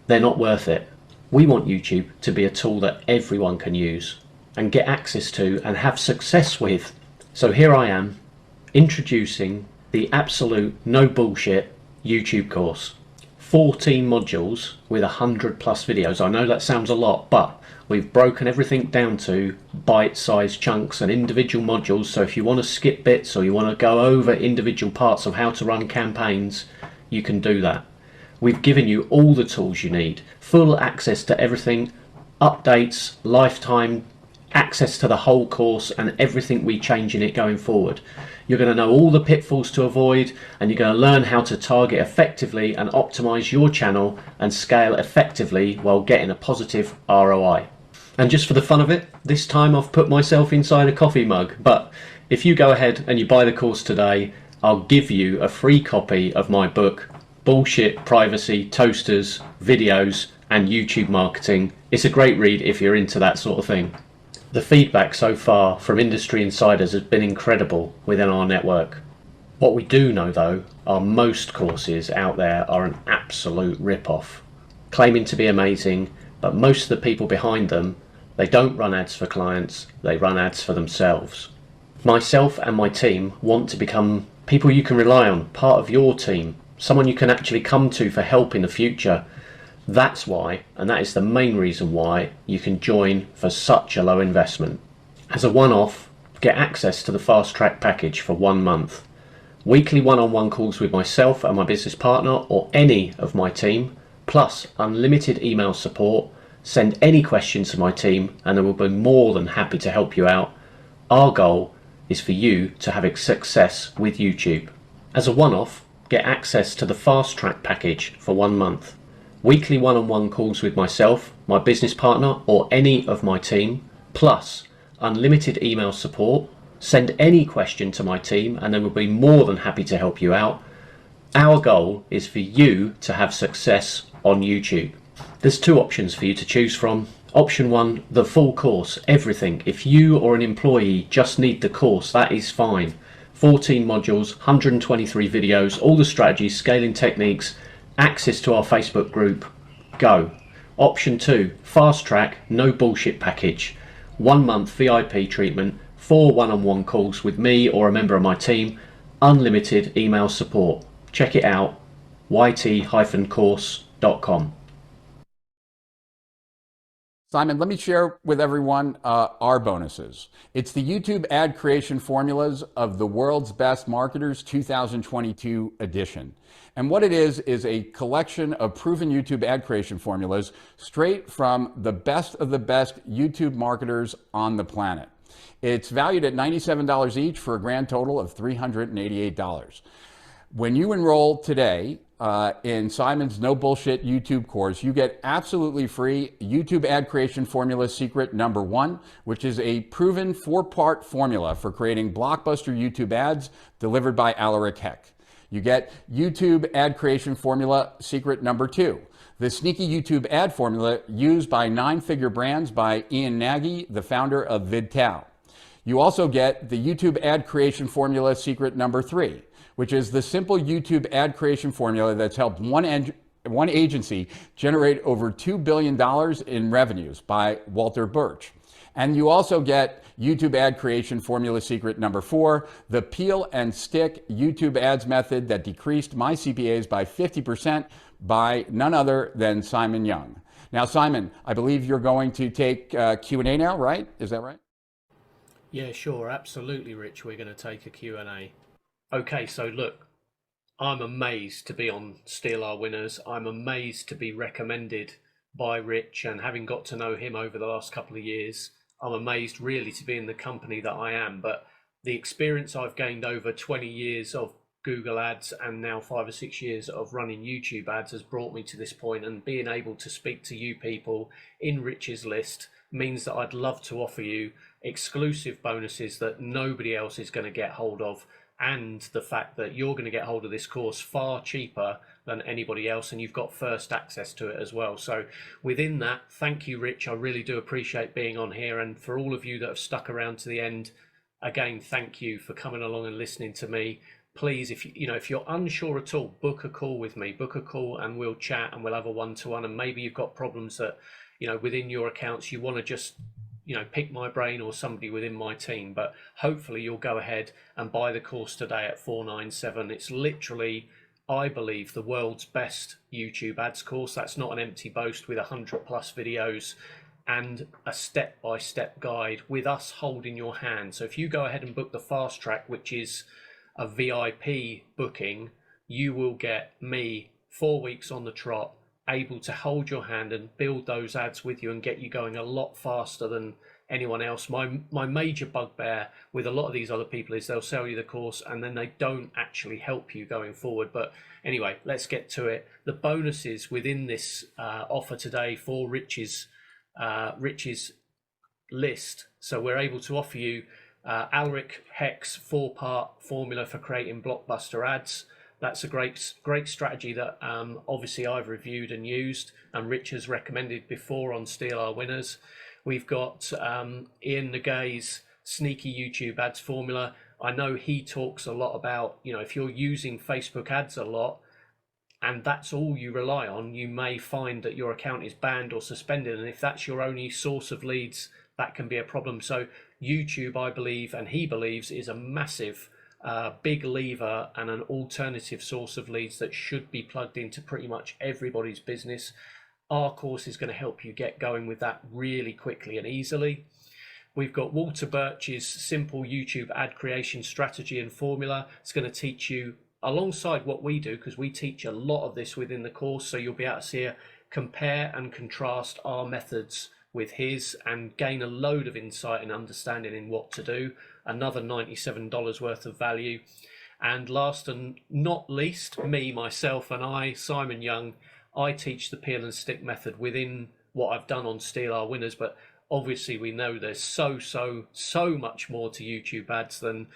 they're not worth it. We want YouTube to be a tool that everyone can use and get access to and have success with. So here I am introducing the absolute no bullshit YouTube course. 14 modules with 100 plus videos. I know that sounds a lot, but we've broken everything down to bite-sized chunks and individual modules. So if you want to skip bits or you want to go over individual parts of how to run campaigns, you can do that. We've given you all the tools you need, full access to everything, updates, lifetime access to the whole course and everything we change in it going forward. You're going to know all the pitfalls to avoid and you're going to learn how to target effectively and optimize your channel and scale effectively while getting a positive ROI. And just for the fun of it, this time I've put myself inside a coffee mug, but if you go ahead and you buy the course today, I'll give you a free copy of my book, Bullshit, Privacy, Toasters, Videos and YouTube Marketing. It's a great read if you're into that sort of thing. The feedback so far from industry insiders has been incredible within our network. What we do know though are most courses out there are an absolute rip-off, claiming to be amazing, but most of the people behind them, they don't run ads for clients, they run ads for themselves. Myself and my team want to become people you can rely on, part of your team, someone you can actually come to for help in the future. That's why, and that is the main reason why, you can join for such a low investment. As a one-off, get access to the fast track package for 1 month. Weekly one-on-one calls with myself and my business partner or any of my team, plus unlimited email support. Send any questions to my team and they will be more than happy to help you out. Our goal is for you to have success with YouTube. As a one-off, get access to the fast track package for 1 month. Weekly one-on-one calls with myself, my business partner or any of my team, plus unlimited email support. Send any question to my team and they will be more than happy to help you out. Our goal is for you to have success on YouTube. There's 2 options for you to choose from. Option 1, the full course, everything. If you or an employee just need the course, that is fine. 14 modules, 123 videos, all the strategies, scaling techniques, access to our Facebook group, go. Option 2, fast track, no bullshit package. 1 month VIP treatment, 4 one-on-one calls with me or a member of my team, unlimited email support. Check it out, yt-course.com. Simon, let me share with everyone our bonuses. It's the YouTube ad creation formulas of the World's Best Marketers 2022 edition. And what it is a collection of proven YouTube ad creation formulas straight from the best of the best YouTube marketers on the planet. It's valued at $97 each for a grand total of $388. When you enroll today in Simon's No Bullshit YouTube course, you get absolutely free YouTube ad creation formula secret number 1, which is a proven 4-part formula for creating blockbuster YouTube ads delivered by Alaric Heck. You get YouTube ad creation formula secret number 2, the sneaky YouTube ad formula used by 9-figure brands by Ian Nagy, the founder of VidTow. You also get the YouTube ad creation formula secret number 3, which is the simple YouTube ad creation formula that's helped one one agency generate over $2 billion in revenues by Walter Birch. And you also get YouTube ad creation formula secret number 4, the peel and stick YouTube ads method that decreased my CPAs by 50% by none other than Simon Young. Now, Simon, I believe you're going to take Q&A now, right? Is that right? Yeah, sure. Absolutely, Rich. We're going to take a Q&A. Okay, so look, I'm amazed to be on Steal Our Winners. I'm amazed to be recommended by Rich, and having got to know him over the last couple of years, I'm amazed really to be in the company that I am. But the experience I've gained over 20 years of Google ads and now 5 or 6 years of running YouTube ads has brought me to this point, and being able to speak to you people in Rich's list means that I'd love to offer you exclusive bonuses that nobody else is going to get hold of, and the fact that you're going to get hold of this course far cheaper than anybody else, and you've got first access to it as well. So within that, thank you, Rich. I really do appreciate being on here, and for all of you that have stuck around to the end, again, thank you for coming along and listening to me. Please, if you're unsure at all, book a call with me, book a call, and we'll chat and we'll have a one-to-one. And maybe you've got problems that, within your accounts, you want to just, pick my brain or somebody within my team. But hopefully you'll go ahead and buy the course today at $497. It's literally, I believe, the world's best YouTube ads course. That's not an empty boast, with 100+ videos and a step-by-step guide with us holding your hand. So if you go ahead and book the fast track, which is a VIP booking, you will get me 4 weeks on the trot, able to hold your hand and build those ads with you and get you going a lot faster than anyone else. My major bugbear with a lot of these other people is they'll sell you the course and then they don't actually help you going forward. But anyway, let's get to it. The bonuses within this offer today for Rich's list. So we're able to offer you Alric Hex 4-part formula for creating blockbuster ads. That's a great strategy that obviously I've reviewed and used, and Rich has recommended before on Steal Our Winners. We've got Ian Nagay's sneaky YouTube ads formula. I know he talks a lot about, if you're using Facebook ads a lot and that's all you rely on, you may find that your account is banned or suspended. And if that's your only source of leads, that can be a problem. So YouTube, I believe, and he believes, is a massive big lever and an alternative source of leads that should be plugged into pretty much everybody's business. Our course is going to help you get going with that really quickly and easily. We've got Walter Birch's simple YouTube ad creation strategy and formula. It's going to teach you alongside what we do, because we teach a lot of this within the course. So you'll be able to see, compare and contrast our methods with his and gain a load of insight and understanding in what to do. Another $97 worth of value. And last and not least, myself and I, Simon Young, I teach the peel and stick method within what I've done on Steal Our Winners. But obviously we know there's so much more to YouTube ads than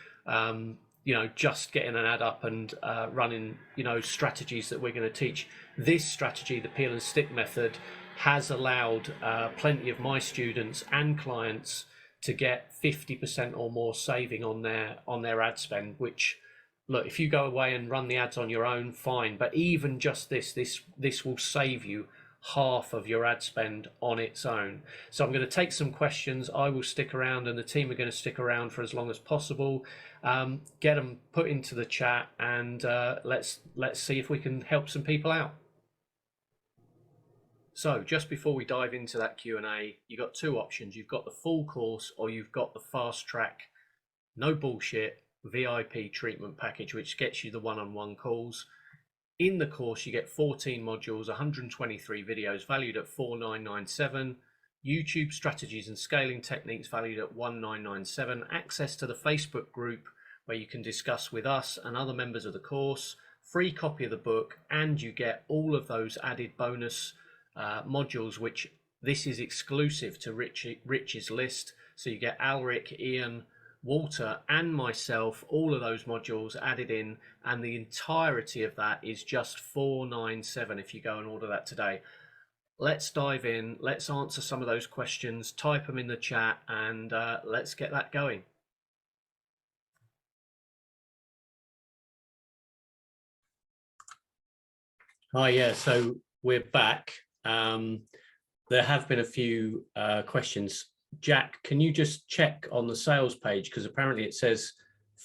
just getting an ad up and running strategies that we're going to teach. This strategy, the peel and stick method, has allowed plenty of my students and clients to get 50% or more saving on their ad spend, which, look, if you go away and run the ads on your own, fine, but even just this will save you half of your ad spend on its own. So I'm going to take some questions. I will stick around and the team are going to stick around for as long as possible. Get them put into the chat, and let's see if we can help some people out. So just before we dive into that Q&A, you've got two options. You've got the full course, or you've got the fast track, no bullshit VIP treatment package, which gets you the one-on-one calls. In the course, you get 14 modules, 123 videos valued at $4,997, YouTube strategies and scaling techniques valued at $1,997, access to the Facebook group where you can discuss with us and other members of the course, free copy of the book, and you get all of those added bonus modules, which this is exclusive to Rich's list. So you get Alric, Ian, Walter and myself, all of those modules added in, and the entirety of that is just $497 if you go and order that today. Let's dive in, let's answer some of those questions, type them in the chat, and let's get that going. Hi, yeah, so we're back. There have been a few questions. Jack, can you just check on the sales page? Because apparently it says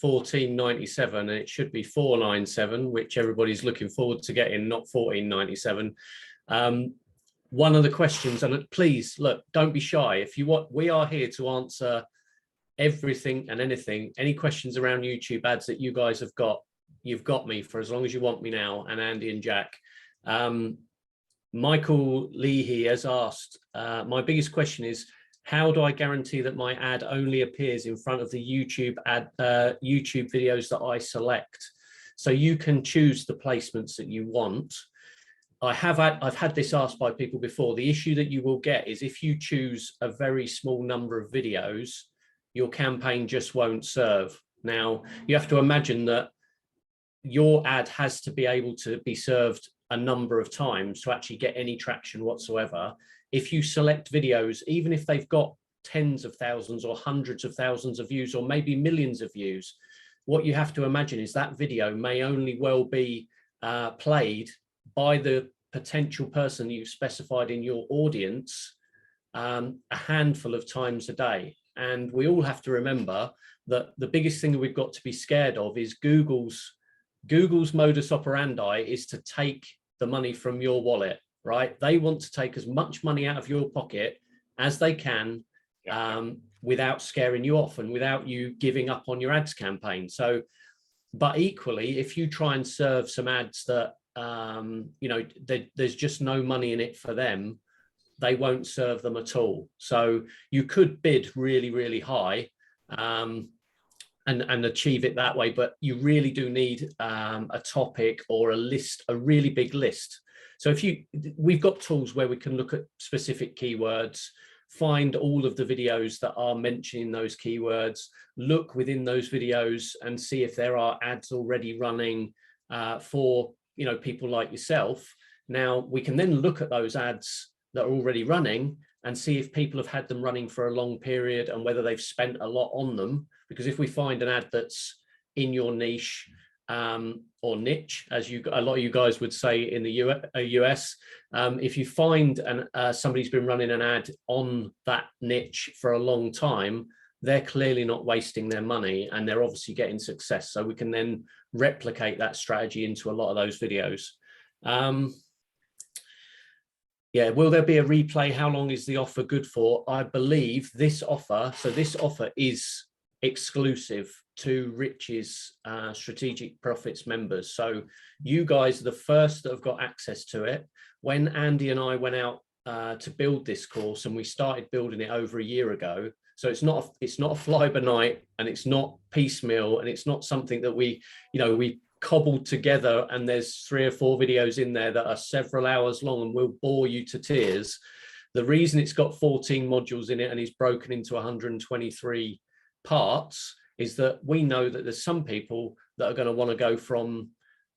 14.97 and it should be 4.97, which everybody's looking forward to getting, not 14.97. One of the questions, and please, look, don't be shy. If you want, we are here to answer everything and anything. Any questions around YouTube ads that you guys have got, you've got me for as long as you want me now, and Andy and Jack. Michael Leahy has asked, my biggest question is, how do I guarantee that my ad only appears in front of the YouTube videos that I select? So you can choose the placements that you want. I've had this asked by people before. The issue that you will get is if you choose a very small number of videos, your campaign just won't serve. Now, you have to imagine that your ad has to be able to be served a number of times to actually get any traction whatsoever. If you select videos, even if they've got tens of thousands or hundreds of thousands of views, or maybe millions of views, what you have to imagine is that video may only well be played by the potential person you've specified in your audience a handful of times a day. And we all have to remember that the biggest thing that we've got to be scared of is Google's modus operandi is to take the money from your wallet, right? They want to take as much money out of your pocket as they can, without scaring you off and without you giving up on your ads campaign. So, but equally, if you try and serve some ads that, you know, there's just no money in it for them, they won't serve them at all. So you could bid really, really high and achieve it that way, but you really do need a topic or a list, a really big list. So we've got tools where we can look at specific keywords, find all of the videos that are mentioning those keywords, look within those videos and see if there are ads already running for, you know, people like yourself. Now we can then look at those ads that are already running and see if people have had them running for a long period and whether they've spent a lot on them. Because if we find an ad that's in your niche or niche, as a lot of you guys would say in the US, if you find somebody's been running an ad on that niche for a long time, they're clearly not wasting their money and they're obviously getting success. So we can then replicate that strategy into a lot of those videos. Yeah, will there be a replay? How long is the offer good for? I believe this offer, so this offer is exclusive to Rich's Strategic Profits members. So you guys are the first that have got access to it. When Andy and I went out to build this course, and we started building it over a year ago, so it's not a fly by night, and it's not piecemeal, and it's not something that we cobbled together and there's 3 or 4 videos in there that are several hours long and will bore you to tears. The reason it's got 14 modules in it and is broken into 123 parts is that we know that there's some people that are going to want to go from,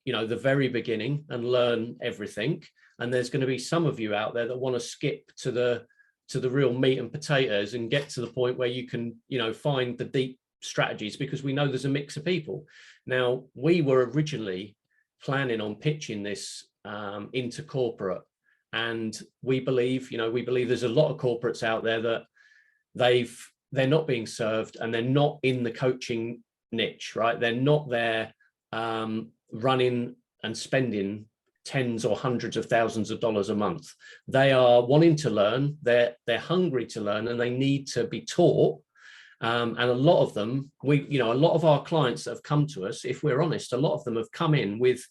you know, the very beginning and learn everything, and there's going to be some of you out there that want to skip to the real meat and potatoes and get to the point where you can, you know, find the deep strategies, because we know there's a mix of people. Now, we were originally planning on pitching this into corporate, and we believe there's a lot of corporates out there that they're not being served and they're not in the coaching niche, right? They're not there running and spending tens or hundreds of thousands of dollars a month. They are wanting to learn, they're hungry to learn, and they need to be taught. And a lot of them, a lot of our clients that have come to us, if we're honest, a lot of them have come in with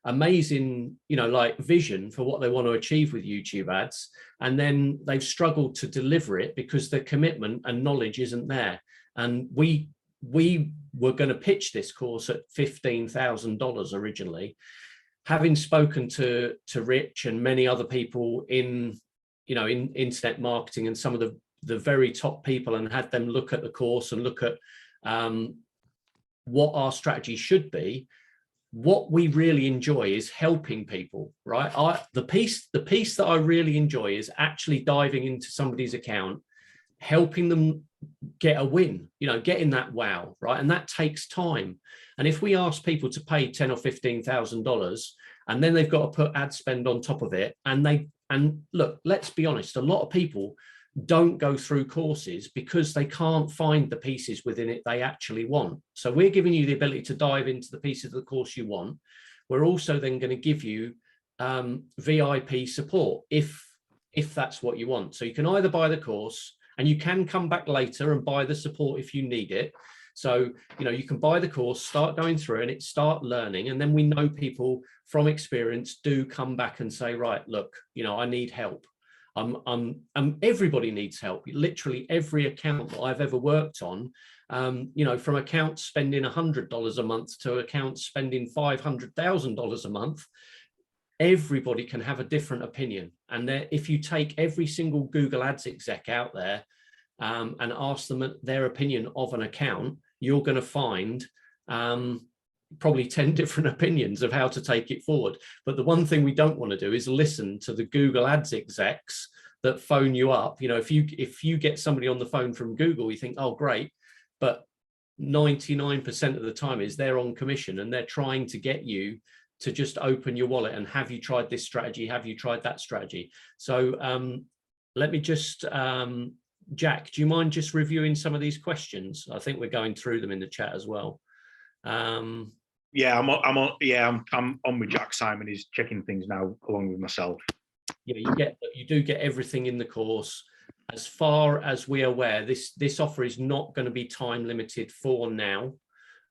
amazing, like vision for what they want to achieve with YouTube ads. And then they've struggled to deliver it because the commitment and knowledge isn't there. And we were going to pitch this course at $15,000 originally. Having spoken to Rich and many other people in internet marketing and some of the very top people, and had them look at the course and look at what our strategy should be, what we really enjoy is helping people, right? The piece that I really enjoy is actually diving into somebody's account, helping them get a win, getting that wow, right? And that takes time. And if we ask people to pay $10,000 or $15,000 and then they've got to put ad spend on top of it. And look, let's be honest, a lot of people don't go through courses because they can't find the pieces within it they actually want. So we're giving you the ability to dive into the pieces of the course you want. We're also then going to give you VIP support if that's what you want. So you can either buy the course, and you can come back later and buy the support if you need it. So, you can buy the course, start going through and start learning. And then we know people from experience do come back and say, right, look, I need help. Everybody needs help. Literally every account that I've ever worked on, from accounts spending $100 a month to accounts spending $500,000 a month, everybody can have a different opinion. And if you take every single Google Ads exec out there and ask them their opinion of an account, you're going to find probably 10 different opinions of how to take it forward. But the one thing we don't want to do is listen to the Google Ads execs that phone you up. If you get somebody on the phone from Google, you think, oh, great. But 99% of the time is they're on commission and they're trying to get you to just open your wallet and have you tried this strategy? Have you tried that strategy? So let me just, Jack, do you mind just reviewing some of these questions? I think we're going through them in the chat as well. Yeah, I'm on with Jack. Simon is checking things now along with myself. Yeah, you do get everything in the course. As far as we're aware, this offer is not going to be time limited for now.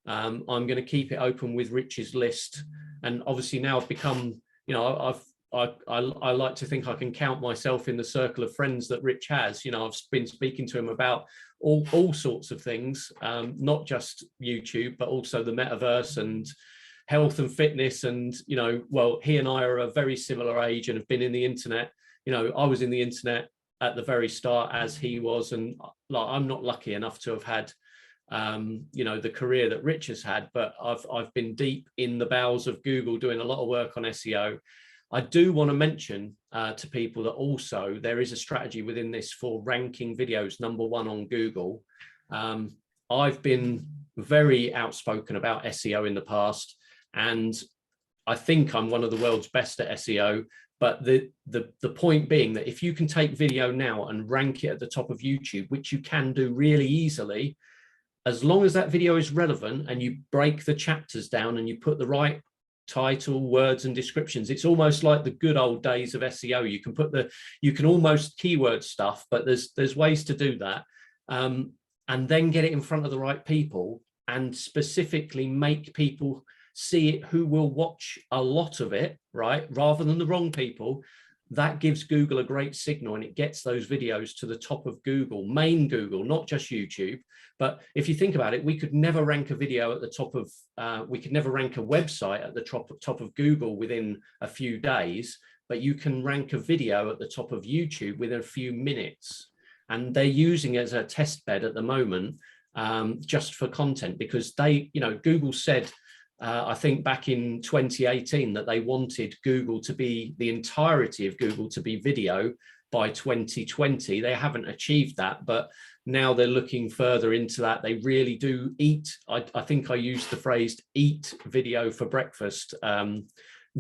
I'm going to keep it open with Rich's list, and obviously now I've become, I like to think I can count myself in the circle of friends that Rich has. I've been speaking to him about all sorts of things, not just YouTube, but also the metaverse and health and fitness. And, well, he and I are a very similar age and have been in the internet. I was in the internet at the very start as he was, and I'm not lucky enough to have had the career that Rich has had, but I've been deep in the bowels of Google doing a lot of work on SEO. I do want to mention to people that also there is a strategy within this for ranking videos #1 on Google. I've been very outspoken about SEO in the past, and I think I'm one of the world's best at SEO. But the point being that if you can take video now and rank it at the top of YouTube, which you can do really easily, as long as that video is relevant and you break the chapters down and you put the right title, words and descriptions, it's almost like the good old days of SEO. You can almost keyword stuff, but there's ways to do that, and then get it in front of the right people and specifically make people see it who will watch a lot of it, right, rather than the wrong people. That gives Google a great signal, and it gets those videos to the top of Google, main Google, not just YouTube. But if you think about it, we could never rank a video at the top of, we could never rank a website at the top of Google within a few days, but you can rank a video at the top of YouTube within a few minutes. And they're using it as a test bed at the moment, just for content, because Google said, I think back in 2018 that they wanted Google to be, the entirety of Google to be video by 2020. They haven't achieved that, but now they're looking further into that. They really do eat. I think I used the phrase eat video for breakfast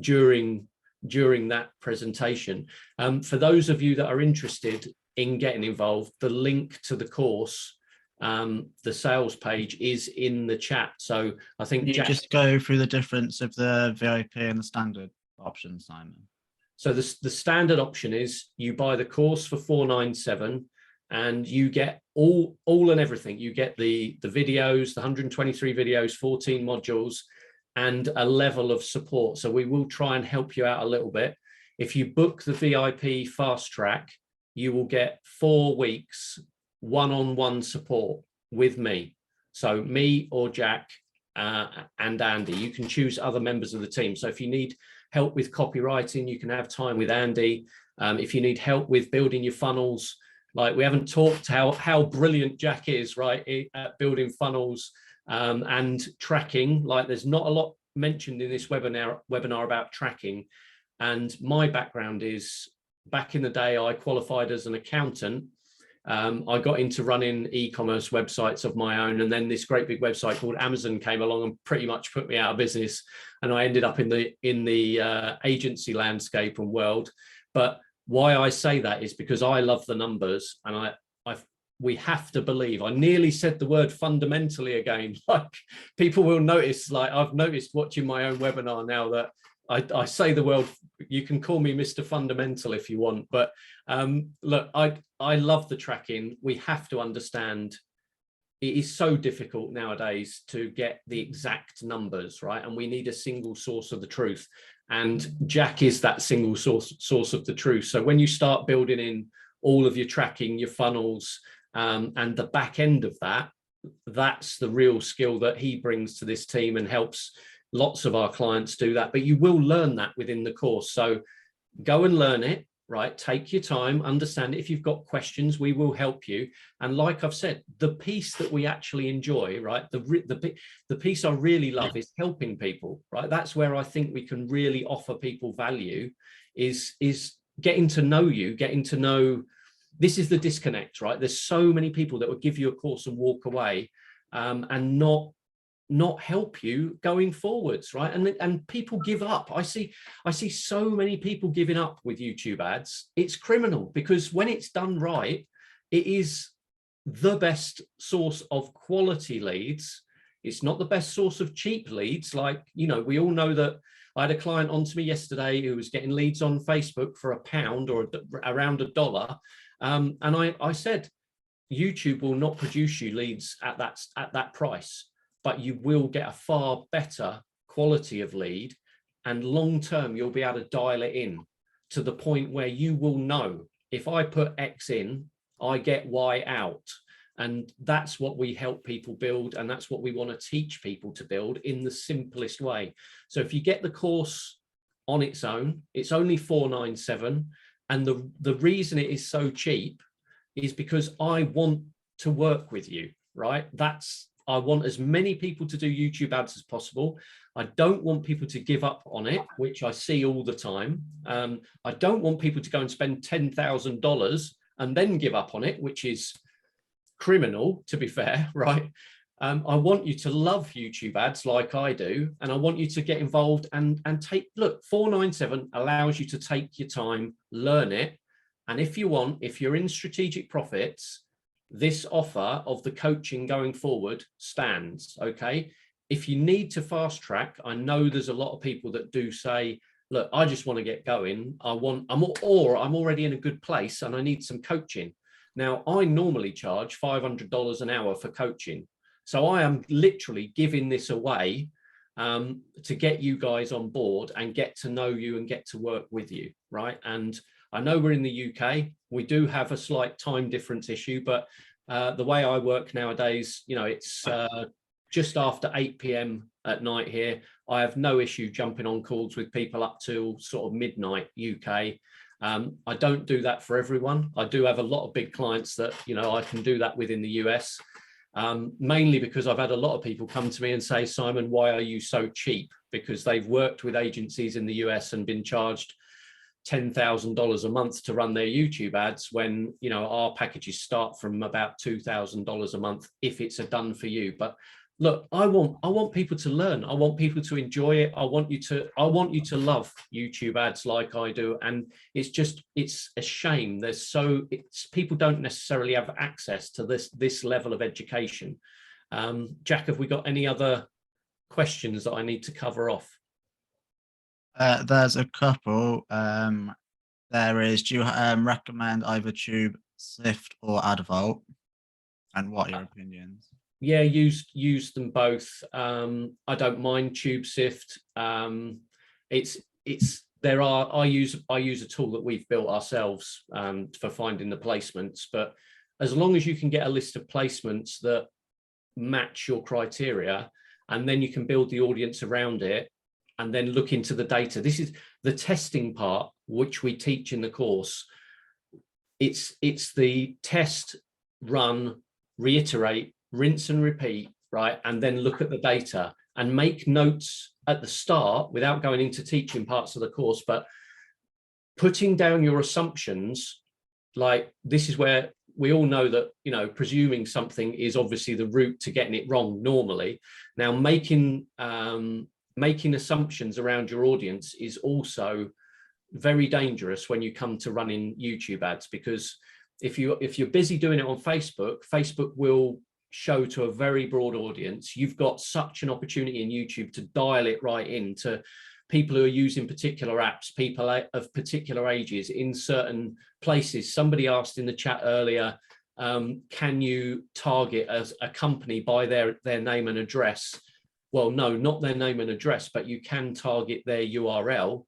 during that presentation. For those of you that are interested in getting involved, the link to the course, the sales page, is in the chat. So I think Jack, just go through the difference of the VIP and the standard option, Simon. So the standard option is you buy the course for $497 and you get all and everything. You get the videos, the 123 videos, 14 modules, and a level of support. So we will try and help you out a little bit. If you book the VIP fast track, you will get 4 weeks one-on-one support with me. So me or Jack and Andy. You can choose other members of the team. So if you need help with copywriting, you can have time with Andy. If you need help with building your funnels, like we haven't talked how brilliant Jack is, right, at building funnels and tracking. Like there's not a lot mentioned in this webinar about tracking. And my background is, back in the day, I qualified as an accountant. I got into running e-commerce websites of my own, and then this great big website called Amazon came along and pretty much put me out of business, and I ended up in the agency landscape and world. But why I say that is because I love the numbers, and we have to believe. I nearly said the word fundamentally again. Like, people will notice, like I've noticed watching my own webinar now, that I say the word, you can call me Mr. Fundamental if you want, but look, I love the tracking. We have to understand it is so difficult nowadays to get the exact numbers, right? And we need a single source of the truth. And Jack is that single source of the truth. So when you start building in all of your tracking, your funnels, and the back end of that, that's the real skill that he brings to this team and helps lots of our clients do that. But you will learn that within the course. So go and learn it, right? Take your time, understand it. If you've got questions, we will help you. And like I've said, the piece that we actually enjoy, right? The piece I really love is helping people, right? That's where I think we can really offer people value, is getting to know you, getting to know. This is the disconnect, right? There's so many people that would give you a course and walk away and not help you going forwards, right? And people give up. I see so many people giving up with YouTube ads. It's criminal, because when it's done right, it is the best source of quality leads. It's not the best source of cheap leads. Like, you know, we all know that. I had a client on to me yesterday who was getting leads on Facebook for £1 or around $1. And I said, YouTube will not produce you leads at that price, but you will get a far better quality of lead, and long term you'll be able to dial it in to the point where you will know, if I put X in, I get Y out. And that's what we help people build, and that's what we want to teach people to build in the simplest way. So if you get the course on its own, it's only $497, and the reason it is so cheap is because I want to work with you, right? I want as many people to do YouTube ads as possible. I don't want people to give up on it, which I see all the time. I don't want people to go and spend $10,000 and then give up on it, which is criminal, to be fair, right? I want you to love YouTube ads like I do, and I want you to get involved and look, $497 allows you to take your time, learn it. And if you're in strategic profits, this offer of the coaching going forward stands, okay? If you need to fast track, I know there's a lot of people that do say, look, I just want to get going. I'm already in a good place and I need some coaching. Now, I normally charge $500 an hour for coaching. So I am literally giving this away to get you guys on board and get to know you and get to work with you, right? And I know we're in the UK. We do have a slight time difference issue, but the way I work nowadays, you know, it's just after 8 p.m. at night here. I have no issue jumping on calls with people up till sort of midnight UK. I don't do that for everyone. I do have a lot of big clients that, you know, I can do that with in the US, mainly because I've had a lot of people come to me and say, Simon, why are you so cheap? Because they've worked with agencies in the US and been charged $10,000 a month to run their YouTube ads, when, you know, our packages start from about $2,000 a month if it's a done for you. But look, I want people to learn. I want people to enjoy it. I want you to love YouTube ads like I do. And it's a shame. People don't necessarily have access to this level of education. Jack, have we got any other questions that I need to cover off? There's a couple. There is, do you recommend either Tube, Sift, or AdVault? And what are your opinions? Yeah, use them both. I don't mind Tube Sift. I use a tool that we've built ourselves for finding the placements, but as long as you can get a list of placements that match your criteria, and then you can build the audience around it and then look into the data. This is the testing part, which we teach in the course. It's the test, run, reiterate, rinse and repeat, right? And then look at the data and make notes at the start without going into teaching parts of the course, but putting down your assumptions, like this is where we all know that, you know, presuming something is obviously the route to getting it wrong normally. Now, making assumptions around your audience is also very dangerous when you come to running YouTube ads, because if you're busy doing it on Facebook, Facebook will show to a very broad audience. You've got such an opportunity in YouTube to dial it right into people who are using particular apps, people of particular ages in certain places. Somebody asked in the chat earlier, can you target as a company by their name and address? Well, no, not their name and address, but you can target their URL.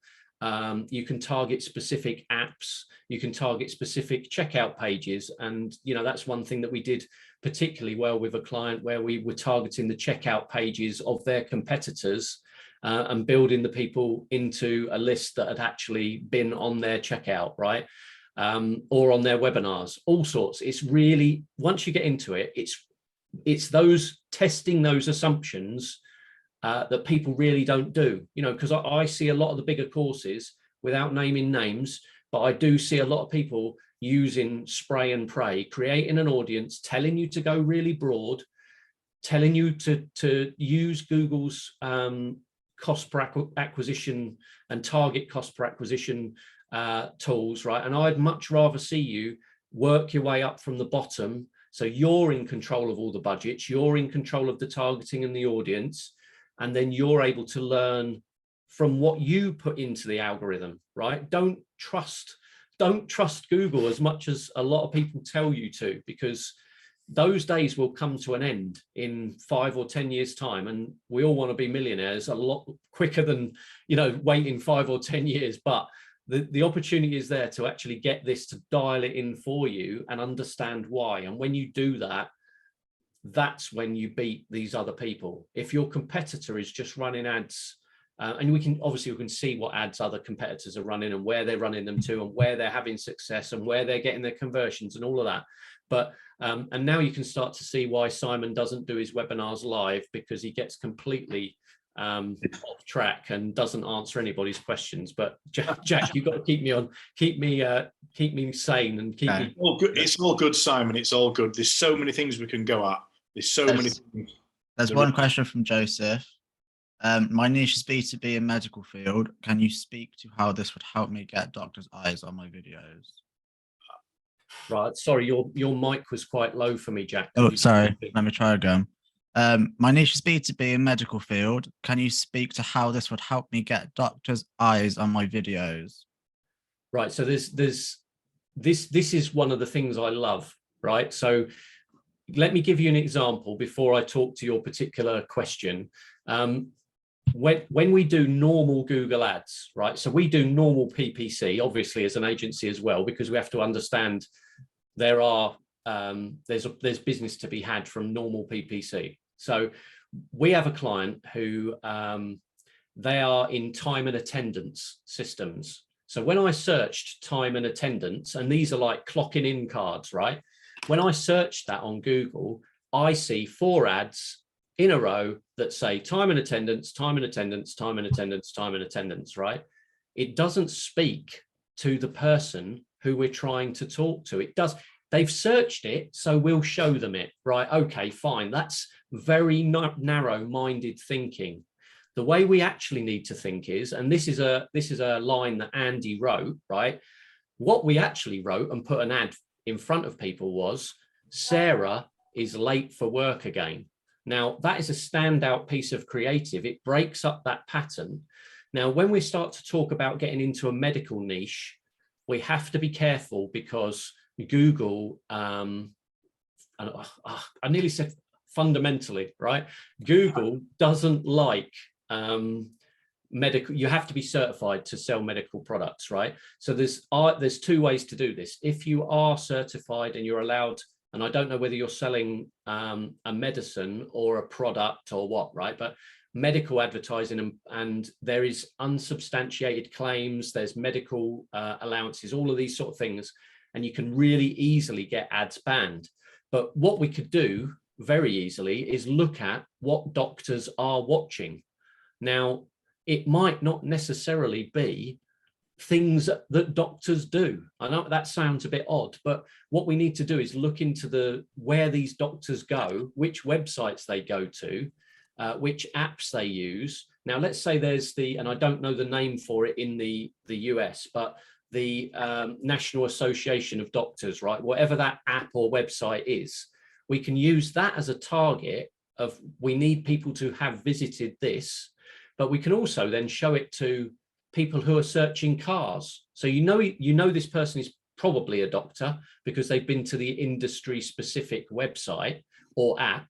You can target specific apps, you can target specific checkout pages. And, you know, that's one thing that we did particularly well with a client, where we were targeting the checkout pages of their competitors and building the people into a list that had actually been on their checkout, right? Or on their webinars, all sorts. It's really, once you get into it, it's those testing those assumptions that people really don't do, you know, because I see a lot of the bigger courses, without naming names, but I do see a lot of people using spray and pray, creating an audience, telling you to go really broad, telling you to use Google's cost per acquisition and target cost per acquisition tools, right? And I'd much rather see you work your way up from the bottom, so you're in control of all the budgets, you're in control of the targeting and the audience, and then you're able to learn from what you put into the algorithm, right? Don't trust Google as much as a lot of people tell you to, because those days will come to an end in 5 or 10 years time, and we all want to be millionaires a lot quicker than, you know, waiting 5 or 10 years. But the opportunity is there to actually get this to dial it in for you and understand why. And when you do that, that's when you beat these other people. If your competitor is just running ads, and we can see what ads other competitors are running and where they're running them to and where they're having success and where they're getting their conversions and all of that. But and now you can start to see why Simon doesn't do his webinars live, because he gets completely off track and doesn't answer anybody's questions. But Jack, you've got to keep me sane and keep me. All good. It's all good, Simon. It's all good. There's so many things we can go at. There's so many things. There's one question from Joseph. My niche is B2B in medical field. Can you speak to how this would help me get doctors' eyes on my videos? Right. Sorry, your mic was quite low for me, Jack. Oh, sorry. Let me try again. My niche is B2B in medical field. Can you speak to how this would help me get doctors' eyes on my videos? Right. So this is one of the things I love, right? So let me give you an example before I talk to your particular question. When we do normal Google ads, right? So we do normal PPC, obviously, as an agency as well, because we have to understand there's business to be had from normal PPC. So we have a client who they are in time and attendance systems. So when I searched time and attendance, and these are like clocking in cards, right? When I searched that on Google, I see 4 ads in a row that say time and attendance, time and attendance, time and attendance, time and attendance, right? It doesn't speak to the person who we're trying to talk to. It does. They've searched it, so we'll show them it, right? Okay, fine. That's very narrow-minded thinking. The way we actually need to think is, and this is a line that Andy wrote, right? What we actually wrote and put an ad in front of people was, Sarah is late for work again. Now, that is a standout piece of creative. It breaks up that pattern. Now, when we start to talk about getting into a medical niche, we have to be careful, because Google, I nearly said fundamentally, right? Google doesn't like medical. You have to be certified to sell medical products, right? So there's 2 ways to do this. If you are certified and you're allowed, and I don't know whether you're selling a medicine or a product or what, right? But medical advertising, and there is unsubstantiated claims, there's medical allowances, all of these sort of things, and you can really easily get ads banned. But what we could do very easily is look at what doctors are watching. Now, it might not necessarily be things that doctors do. I know that sounds a bit odd, but what we need to do is look into where these doctors go, which websites they go to, which apps they use. Now, let's say there's and I don't know the name for it in the US, but the National Association of Doctors, right? Whatever that app or website is, we can use that as a target of, we need people to have visited this, but we can also then show it to people who are searching cars. So you know this person is probably a doctor because they've been to the industry specific website or app,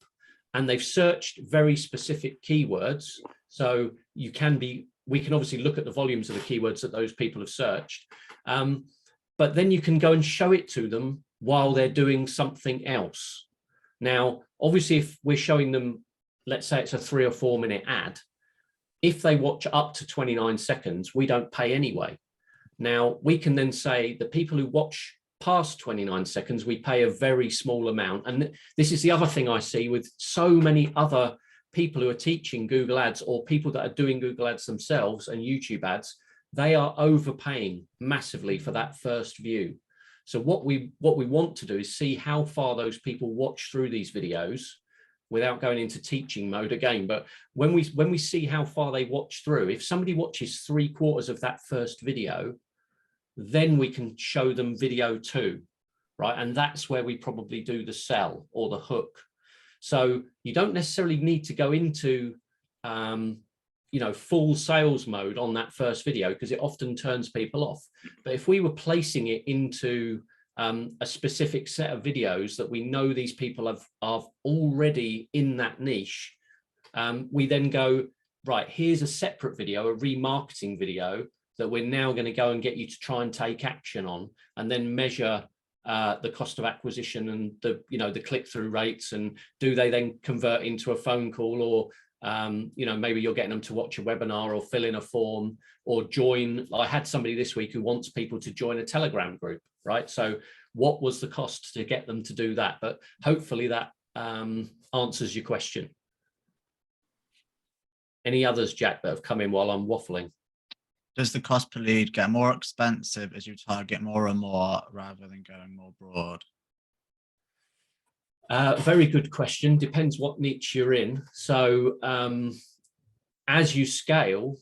and they've searched very specific keywords. So we can obviously look at the volumes of the keywords that those people have searched, but then you can go and show it to them while they're doing something else. Now, obviously, if we're showing them, let's say it's a 3 or 4 minute ad, if they watch up to 29 seconds, we don't pay anyway. Now, we can then say the people who watch past 29 seconds, we pay a very small amount. And this is the other thing I see with so many other people who are teaching Google Ads, or people that are doing Google Ads themselves and YouTube ads. They are overpaying massively for that first view. So what we want to do is see how far those people watch through these videos, without going into teaching mode again. But when we see how far they watch through, if somebody watches 3/4 of that first video, then we can show them video 2, right? And that's where we probably do the sell or the hook. So you don't necessarily need to go into full sales mode on that first video, because it often turns people off. But if we were placing it into a specific set of videos that we know these people are already in that niche, we then go, right, here's a separate video, a remarketing video that we're now going to go and get you to try and take action on, and then measure the cost of acquisition and the click-through rates, and do they then convert into a phone call, or maybe you're getting them to watch a webinar or fill in a form or join. I had somebody this week who wants people to join a Telegram group, right? So what was the cost to get them to do that? But hopefully that answers your question. Any others, Jack, that have come in while I'm waffling? Does the cost per lead get more expensive as you target more and more rather than going more broad? Very good question. Depends what niche you're in. So as you scale,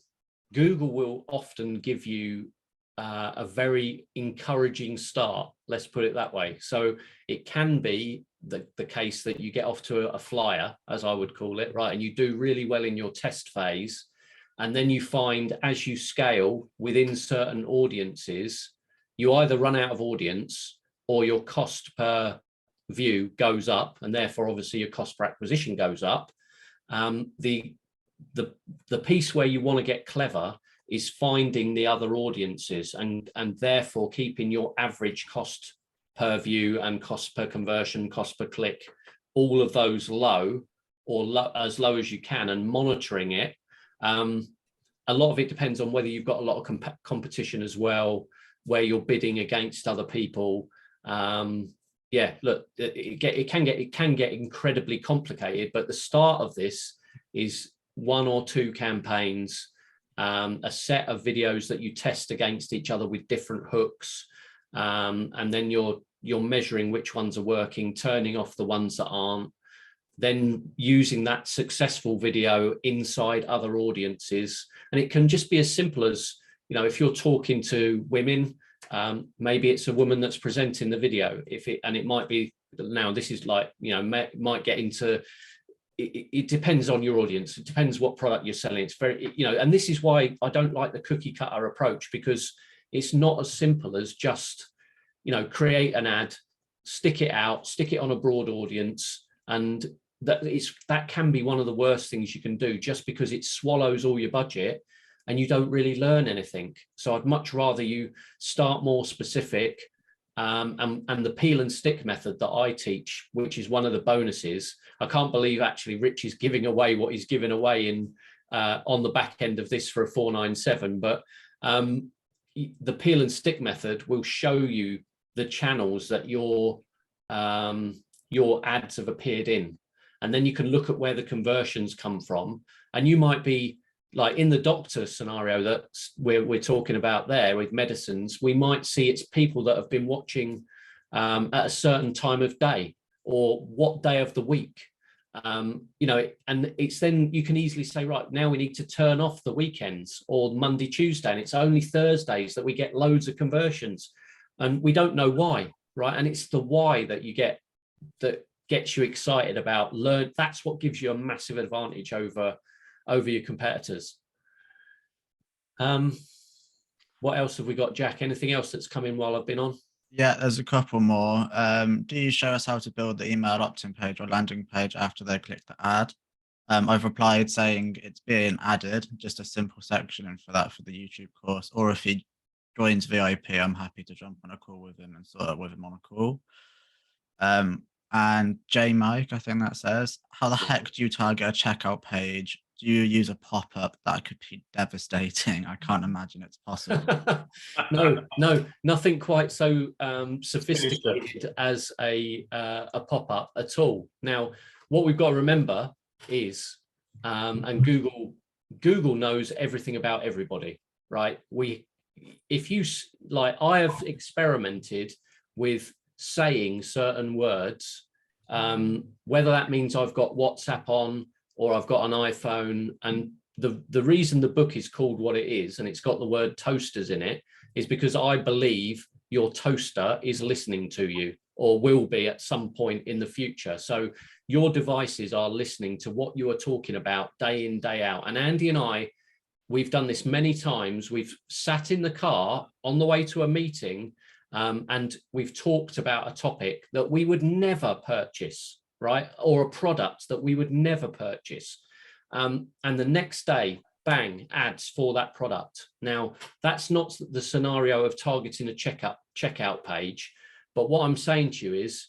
Google will often give you a very encouraging start, let's put it that way. So it can be the case that you get off to a flyer, as I would call it, right? And you do really well in your test phase. And then you find as you scale within certain audiences, you either run out of audience or your cost per view goes up, and therefore obviously your cost per acquisition goes up. The piece where you want to get clever is finding the other audiences, and therefore keeping your average cost per view and cost per conversion, cost per click, all of those low, or as low as you can, and monitoring it. A lot of it depends on whether you've got a lot of competition as well, where you're bidding against other people. Yeah, look, it can get incredibly complicated, but the start of this is 1 or 2 campaigns, a set of videos that you test against each other with different hooks, and then you're measuring which ones are working, turning off the ones that aren't, then using that successful video inside other audiences. And it can just be as simple as, if you're talking to women, maybe it's a woman that's presenting the video. And it might be, now this is like, might get into, it depends on your audience. It depends what product you're selling. It's very, and this is why I don't like the cookie cutter approach, because it's not as simple as just, create an ad, stick it out, stick it on a broad audience, and that can be one of the worst things you can do, just because it swallows all your budget and you don't really learn anything. So I'd much rather you start more specific, and the peel and stick method that I teach, which is one of the bonuses. I can't believe actually Rich is giving away what he's given away in on the back end of this for a 497, but the peel and stick method will show you the channels that your ads have appeared in. And then you can look at where the conversions come from. And you might be, like in the doctor scenario that we're talking about there with medicines, we might see it's people that have been watching at a certain time of day or what day of the week. You know, and it's then you can easily say, right, now we need to turn off the weekends or Monday, Tuesday, and it's only Thursdays that we get loads of conversions, and we don't know why, right? And it's the why that you get that gets you excited about learn. That's what gives you a massive advantage over your competitors. What else have we got, Jack? Anything else that's come in while I've been on? Yeah, there's a couple more. Do you show us how to build the email opt-in page or landing page after they click the ad? I've replied saying it's being added, just a simple section and for the YouTube course. Or if he joins VIP, I'm happy to jump on a call with him and sort it with him on a call. And J Mike, I think that says, how the heck do you target a checkout page? Do you use a pop-up? That could be devastating. I can't imagine it's possible. No, nothing quite so sophisticated as a pop-up at all. Now, what we've got to remember is, and Google knows everything about everybody, right? If you like, I have experimented with saying certain words, whether that means I've got WhatsApp on or I've got an iPhone, and the reason the book is called what it is and it's got the word toasters in it is because I believe your toaster is listening to you or will be at some point in the future. So your devices are listening to what you are talking about day in, day out. And Andy and I, we've done this many times. We've sat in the car on the way to a meeting, and we've talked about a topic that we would never purchase, right? Or a product that we would never purchase. And the next day, bang, ads for that product. Now, that's not the scenario of targeting a checkout page. But what I'm saying to you is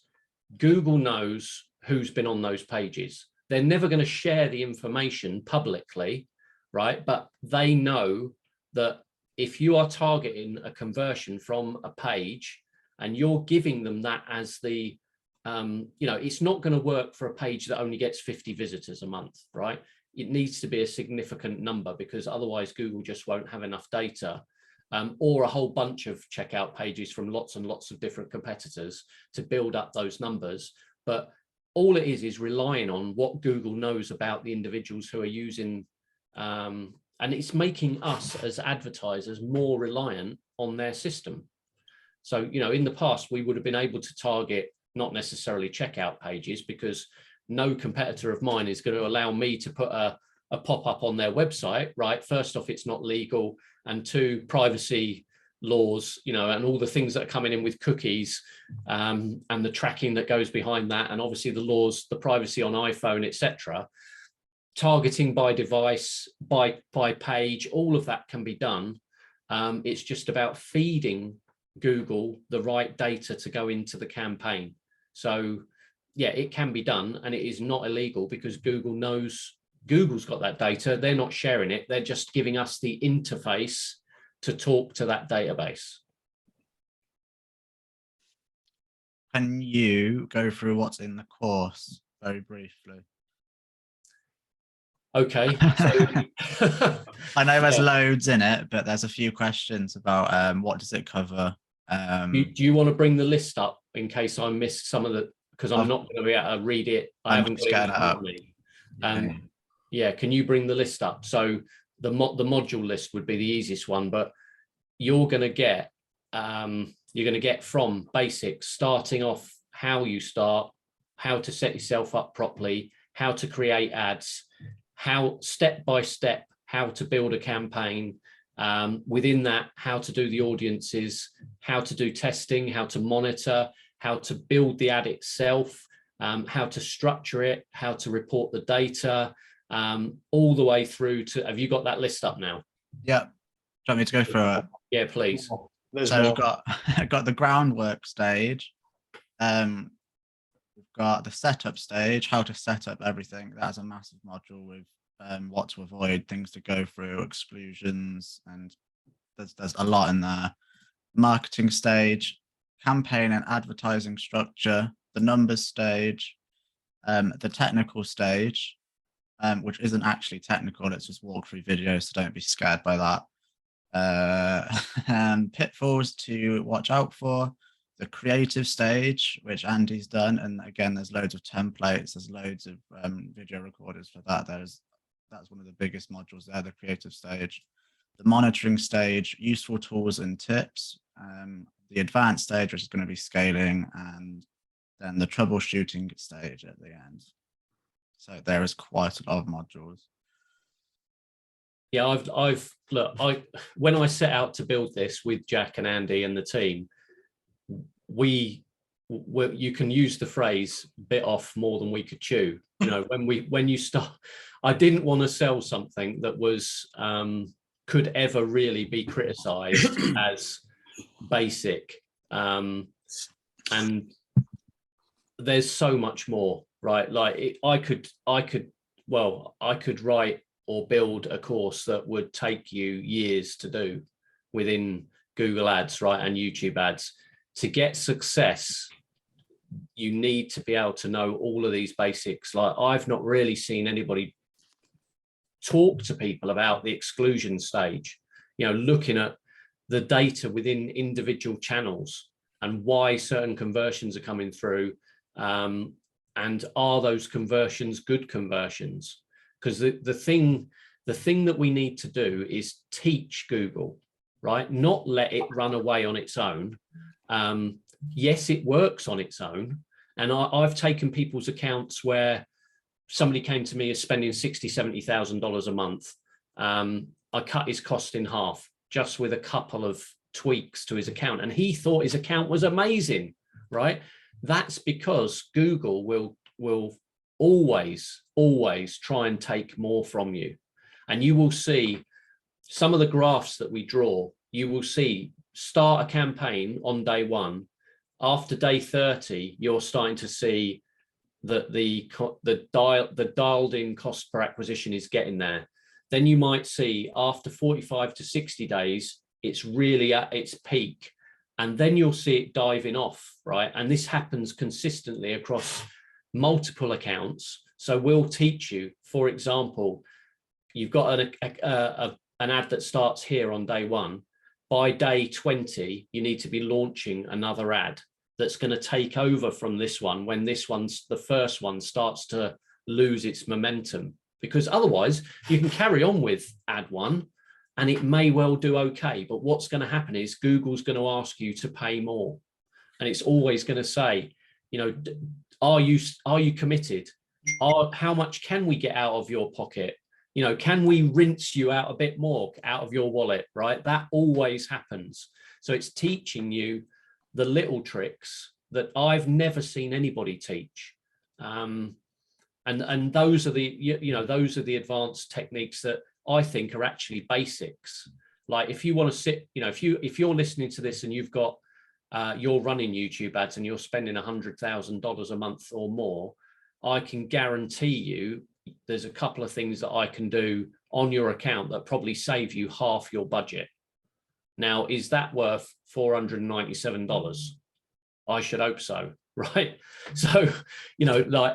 Google knows who's been on those pages. They're never going to share the information publicly, right? But they know that if you are targeting a conversion from a page and you're giving them that as the, you know, it's not going to work for a page that only gets 50 visitors a month, right? It needs to be a significant number because otherwise Google just won't have enough data, or a whole bunch of checkout pages from lots and lots of different competitors to build up those numbers. But all it is relying on what Google knows about the individuals who are using, and it's making us as advertisers more reliant on their system. So, you know, in the past, we would have been able to target not necessarily checkout pages because no competitor of mine is going to allow me to put a pop-up on their website, right? First off, it's not legal. And two, privacy laws, you know, and all the things that are coming in with cookies, and the tracking that goes behind that. And obviously the laws, the privacy on iPhone, etc. Targeting by device, by page, all of that can be done. It's just about feeding Google the right data to go into the campaign. So yeah, it can be done and it is not illegal because Google knows, Google's got that data. They're not sharing it. They're just giving us the interface to talk to that database. Can you go through what's in the course very briefly? Okay. So I know there's loads in it, but there's a few questions about what does it cover? do you want to bring the list up in case I missed some of the, because I'm not going to be able to read it. I haven't got it up. Yeah, can you bring the list up? So the module list would be the easiest one, but you're going to get from basics, starting off how you start, how to set yourself up properly, how to create ads, how step by step, how to build a campaign. Within that, how to do the audiences, how to do testing, how to monitor, how to build the ad itself, how to structure it, how to report the data, all the way through to, have you got that list up now? Yeah. Do you want me to go through it? Yeah, please. So we've got the groundwork stage. We've got the setup stage, how to set up everything. That's a massive module with what to avoid, things to go through, exclusions, and there's a lot in there. Marketing stage, campaign and advertising structure, the numbers stage, the technical stage, which isn't actually technical. It's just walkthrough videos, so don't be scared by that. Pitfalls to watch out for: the creative stage, which Andy's done, and again, there's loads of templates, there's loads of video recorders for that. That's one of the biggest modules there, the creative stage. The monitoring stage, useful tools and tips. The advanced stage, which is going to be scaling, and then the troubleshooting stage at the end. So there is quite a lot of modules. Yeah, when I set out to build this with Jack and Andy and the team, you can use the phrase bit off more than we could chew. You know, when you start, I didn't want to sell something that was could ever really be criticized as basic. And there's so much more, right? Like I could write or build a course that would take you years to do within Google Ads, right, and YouTube ads. To get success, you need to be able to know all of these basics. Like I've not really seen anybody talk to people about the exclusion stage, you know, looking at the data within individual channels and why certain conversions are coming through, and are those conversions good conversions? Because the thing that we need to do is teach Google, right? Not let it run away on its own. Yes, it works on its own. And I've taken people's accounts where somebody came to me as spending $60,000, $70,000 a month. I cut his cost in half just with a couple of tweaks to his account. And he thought his account was amazing, right? That's because Google will always try and take more from you. And you will see some of the graphs that we draw. You will see start a campaign on day 1. After day 30, you're starting to see that the dialed in cost per acquisition is getting there. Then you might see after 45 to 60 days, it's really at its peak. And then you'll see it diving off, right? And this happens consistently across multiple accounts. So we'll teach you, for example, you've got an ad that starts here on day 1. By day 20, you need to be launching another ad that's going to take over from this one when the first one starts to lose its momentum. Because otherwise you can carry on with ad 1 and it may well do okay. But what's going to happen is Google's going to ask you to pay more. And it's always going to say, you know, are you committed? How much can we get out of your pocket? You know, can we rinse you out a bit more out of your wallet, right? That always happens. So it's teaching you the little tricks that I've never seen anybody teach. And those are those are the advanced techniques that I think are actually basics. Like if you want to sit, you know, if you're listening to this and you've got, you're running YouTube ads and you're spending $100,000 a month or more, I can guarantee you there's a couple of things that I can do on your account that probably save you half your budget. Now, is that worth $497? I should hope so, right? So, you know, like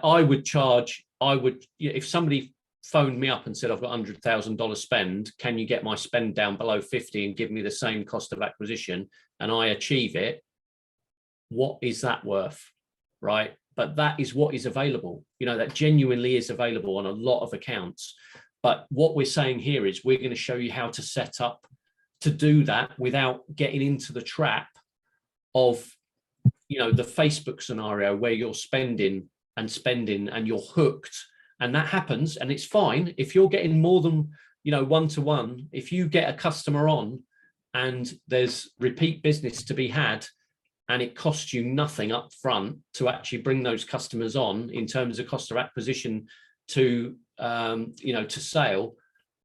if somebody phoned me up and said, I've got $100,000 spend, can you get my spend down below 50 and give me the same cost of acquisition? And I achieve it, what is that worth, right? But that is what is available. You know, that genuinely is available on a lot of accounts. But what we're saying here is we're going to show you how to set up to do that without getting into the trap of, you know, the Facebook scenario where you're spending and you're hooked. And that happens, and it's fine if you're getting more than, you know, 1-to-1. If you get a customer on and there's repeat business to be had, and it costs you nothing up front to actually bring those customers on in terms of cost of acquisition to, you know, to sale,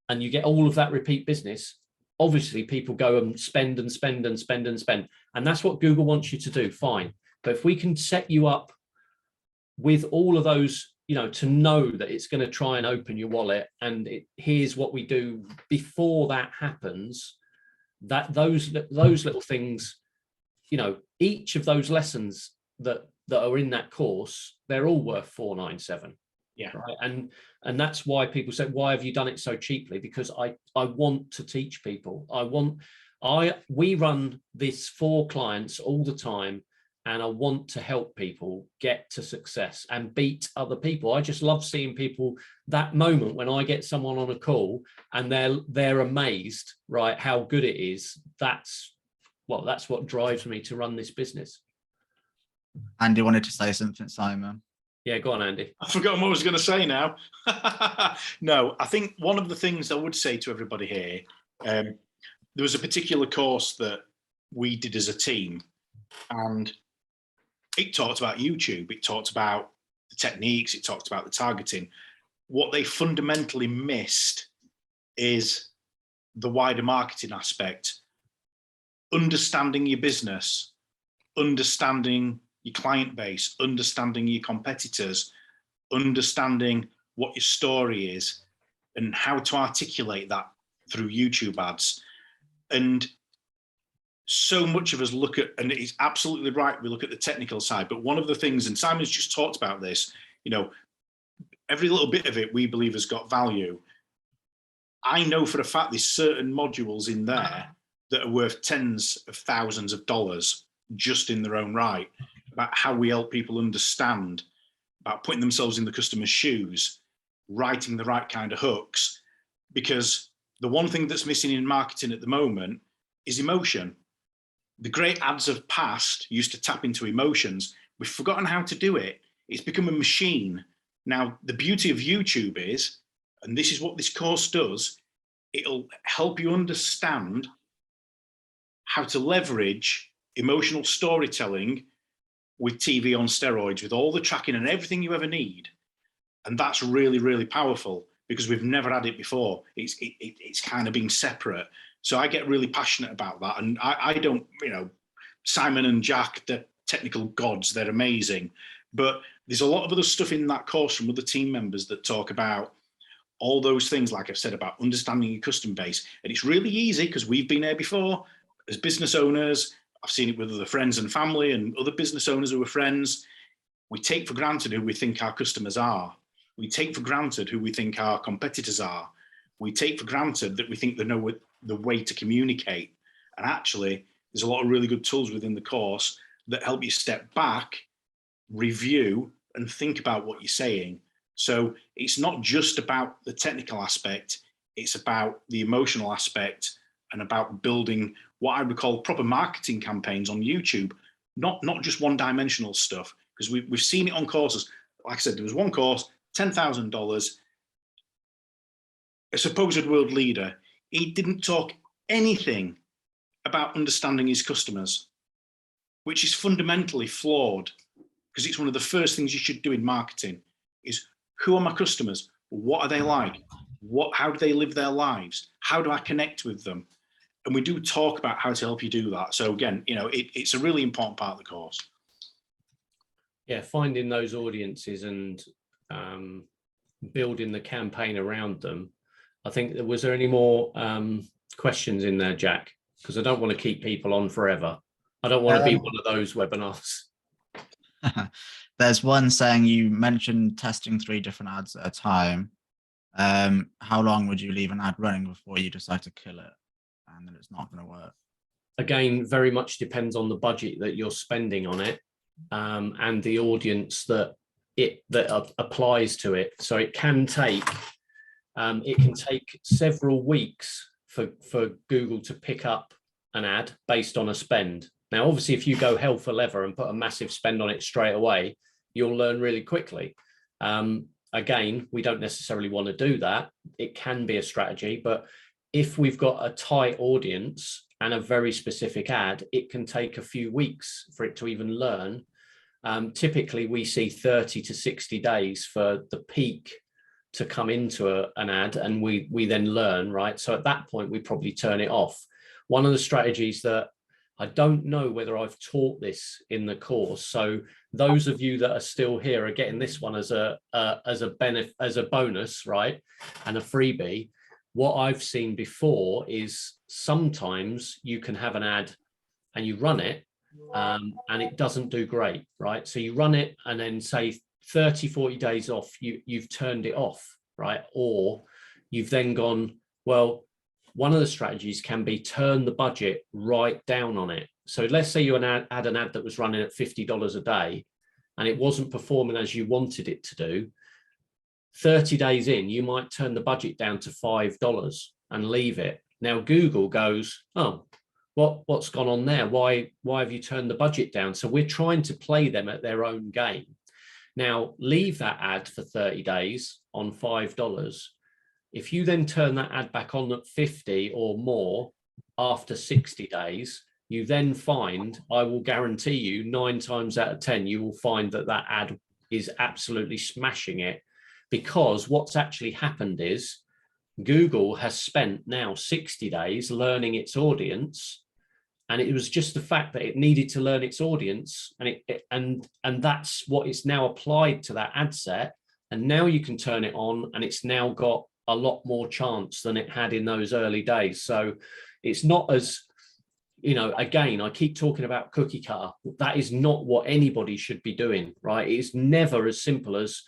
and you get all of that repeat business, obviously people go and spend and spend and spend and spend. And that's what Google wants you to do, fine. But if we can set you up with all of those, you know, to know that it's going to try and open your wallet, and here's what we do before that happens, that those little things, you know, each of those lessons that are in that course, they're all worth $497. Yeah. Right. And that's why people say, why have you done it so cheaply? Because I want to teach people. We run this for clients all the time, and I want to help people get to success and beat other people. I just love seeing people, that moment when I get someone on a call and they're amazed, right, how good it is. That's what drives me to run this business. Andy wanted to say something, Simon. Yeah, go on, Andy. I've forgotten what I was going to say now. No, I think one of the things I would say to everybody here, there was a particular course that we did as a team, and it talked about YouTube. It talked about the techniques. It talked about the targeting. What they fundamentally missed is the wider marketing aspect, understanding your business, understanding your client base, understanding your competitors, understanding what your story is and how to articulate that through YouTube ads. And so much of us look at, and it's absolutely right, we look at the technical side, but one of the things, and Simon's just talked about this, every little bit of it we believe has got value. I know for a fact there's certain modules in there that are worth tens of thousands of dollars just in their own right, about how we help people understand, about putting themselves in the customer's shoes, writing the right kind of hooks. Because the one thing that's missing in marketing at the moment is emotion. The great ads of past used to tap into emotions. We've forgotten how to do it. It's become a machine. Now, the beauty of YouTube is, and this is what this course does, it'll help you understand how to leverage emotional storytelling with TV on steroids, with all the tracking and everything you ever need. And that's really, really powerful because we've never had it before. It's kind of been separate. So I get really passionate about that. And I don't, Simon and Jack, they're technical gods, they're amazing. But there's a lot of other stuff in that course from other team members that talk about all those things, like I've said, about understanding your customer base. And it's really easy because we've been there before as business owners. I've seen it with other friends and family and other business owners who are friends. We take for granted who we think our customers are. We take for granted who we think our competitors are. We take for granted that we think they know the way to communicate. And actually, there's a lot of really good tools within the course that help you step back, review, and think about what you're saying. So it's not just about the technical aspect, it's about the emotional aspect and about building what I would call proper marketing campaigns on YouTube, not just one-dimensional stuff, because we've seen it on courses. Like I said, there was one course, $10,000, a supposed world leader. He didn't talk anything about understanding his customers, which is fundamentally flawed, because it's one of the first things you should do in marketing is, who are my customers? What are they like? How do they live their lives? How do I connect with them? And we do talk about how to help you do that. So again, it's a really important part of the course. Yeah, finding those audiences and building the campaign around them. I think, was there any more questions in there, Jack? Because I don't want to keep people on forever. I don't want to be one of those webinars. There's one saying, you mentioned testing 3 different ads at a time. How long would you leave an ad running before you decide to kill it and then it's not going to work? Again, very much depends on the budget that you're spending on it, and the audience that applies to it. So it can take several weeks for Google to pick up an ad based on a spend. Now, obviously, if you go hell for leather and put a massive spend on it straight away, you'll learn really quickly. Again, we don't necessarily want to do that. It can be a strategy, but if we've got a tight audience and a very specific ad, it can take a few weeks for it to even learn. Typically, we see 30 to 60 days for the peak to come into an ad, and we then learn, right? So at that point, we probably turn it off. One of the strategies that I don't know whether I've taught this in the course, so those of you that are still here are getting this one as a bonus, right, and a freebie. What I've seen before is sometimes you can have an ad and you run it and it doesn't do great, right? So you run it and then say 30, 40 days off, you've turned it off, right? Or you've then gone, well, one of the strategies can be turn the budget right down on it. So let's say you had an ad that was running at $50 a day and it wasn't performing as you wanted it to do. 30 days in, you might turn the budget down to $5 and leave it. Now Google goes, oh, what's gone on there? Why have you turned the budget down? So we're trying to play them at their own game. Now leave that ad for 30 days on $5. If you then turn that ad back on at 50 or more after 60 days, you then find, I will guarantee you 9 times out of 10, you will find that that ad is absolutely smashing it, because what's actually happened is Google has spent now 60 days learning its audience. And it was just the fact that it needed to learn its audience, and that's what is now applied to that ad set. And now you can turn it on, and it's now got a lot more chance than it had in those early days. So it's not as, again, I keep talking about cookie cutter. That is not what anybody should be doing, right? It's never as simple as,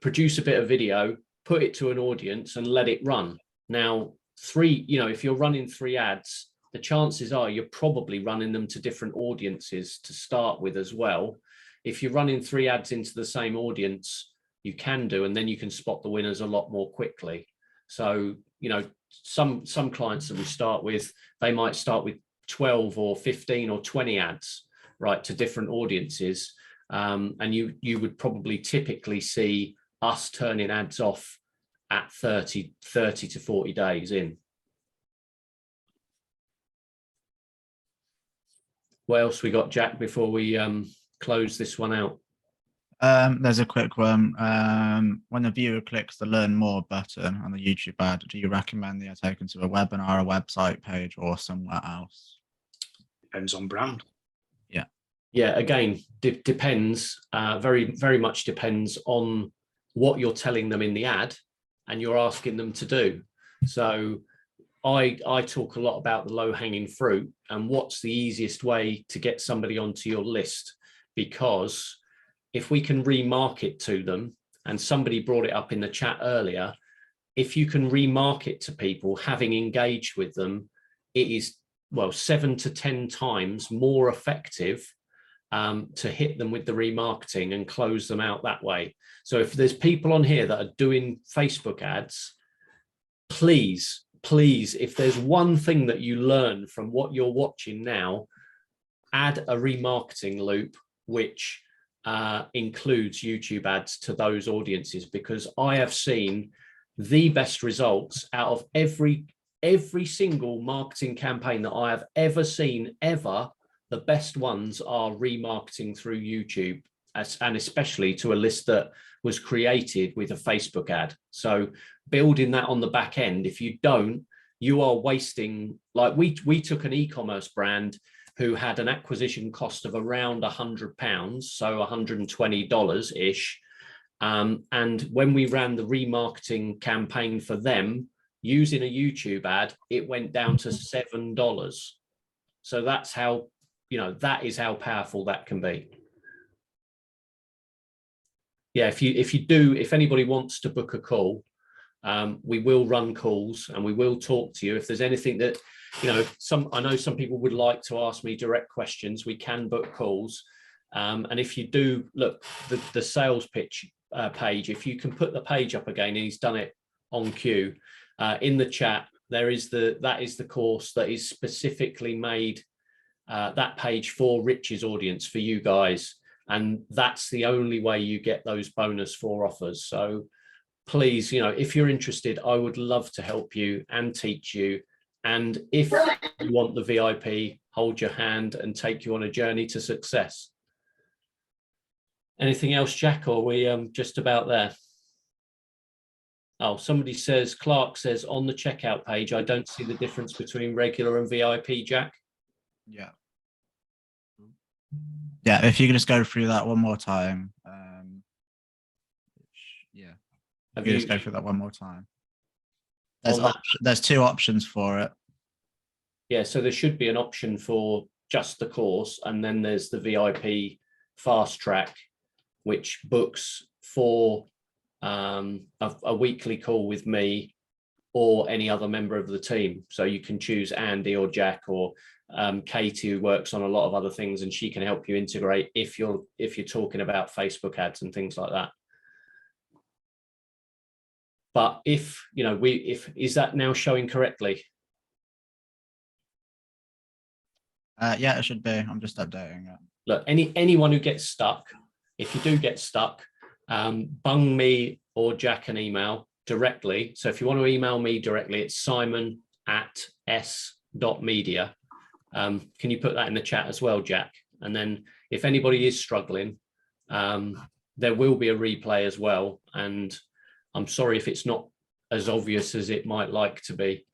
produce a bit of video, put it to an audience and let it run. Now, if you're running 3 ads, the chances are you're probably running them to different audiences to start with as well. If you're running 3 ads into the same audience, you can do, and then you can spot the winners a lot more quickly. So, some clients that we start with, they might start with 12 or 15 or 20 ads, right, to different audiences. And you would probably typically see us turning ads off at 30 to 40 days in. What else we got, Jack, before we close this one out? There's a quick one. When the viewer clicks the Learn More button on the YouTube ad, do you recommend they are taken to a webinar, a website page, or somewhere else? Depends on brand. Yeah, again, depends. Very, very much depends on what you're telling them in the ad and you're asking them to do. So I talk a lot about the low-hanging fruit and what's the easiest way to get somebody onto your list, because if we can remarket to them, and somebody brought it up in the chat earlier, if you can remarket to people having engaged with them, it is, 7 to 10 times more effective to hit them with the remarketing and close them out that way. So if there's people on here that are doing Facebook ads, please, if there's one thing that you learn from what you're watching now, add a remarketing loop, which includes YouTube ads to those audiences, because I have seen the best results out of every single marketing campaign that I have ever seen ever. The best ones are remarketing through YouTube, and especially to a list that was created with a Facebook ad. So building that on the back end, if you don't, you are wasting, like we took an e-commerce brand who had an acquisition cost of around £100, so $120-ish. And when we ran the remarketing campaign for them using a YouTube ad, it went down to $7. So that's how, that is how powerful that can be. Yeah, if anybody wants to book a call, we will run calls and we will talk to you. If there's anything that, I know some people would like to ask me direct questions, we can book calls. And if you do look, the sales pitch page, if you can put the page up again, and he's done it on cue, in the chat, that is the course that is specifically made, that page for Rich's audience, for you guys. And that's the only way you get those bonus 4 offers. So please, if you're interested, I would love to help you and teach you. And if you want the VIP, hold your hand and take you on a journey to success. Anything else, Jack, or are we just about there? Oh, somebody says, Clark says, on the checkout page, I don't see the difference between regular and VIP, Jack. Yeah. Yeah, if you can just go through that one more time. If you just go through that one more time. There's 2 options for it. Yeah, so there should be an option for just the course, and then there's the VIP fast track. which books for a weekly call with me or any other member of the team. So you can choose Andy or Jack or Katie, who works on a lot of other things, and she can help you integrate if you're talking about Facebook ads and things like that. But if, you know, is that now showing correctly? Yeah, it should be. I'm just updating it. Look, anyone who gets stuck, if you do get stuck, bung me or Jack an email directly. So if you want to email me directly, it's simon@s.media. Can you put that in the chat as well, Jack? And then if anybody is struggling, there will be a replay as well. And I'm sorry if it's not as obvious as it might like to be.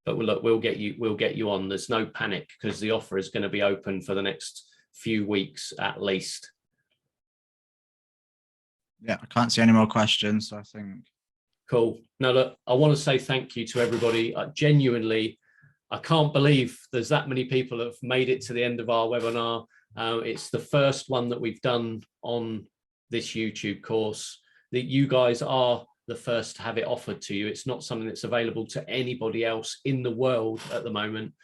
But look, we'll get you on. There's no panic, because the offer is going to be open for the next few weeks at least. Yeah, I can't see any more questions, so I think. Cool. No, look, I want to say thank you to everybody. Genuinely, I can't believe there's that many people that have made it to the end of our webinar. It's the first one that we've done on this YouTube course. That you guys are the first to have it offered to you. It's not something that's available to anybody else in the world at the moment.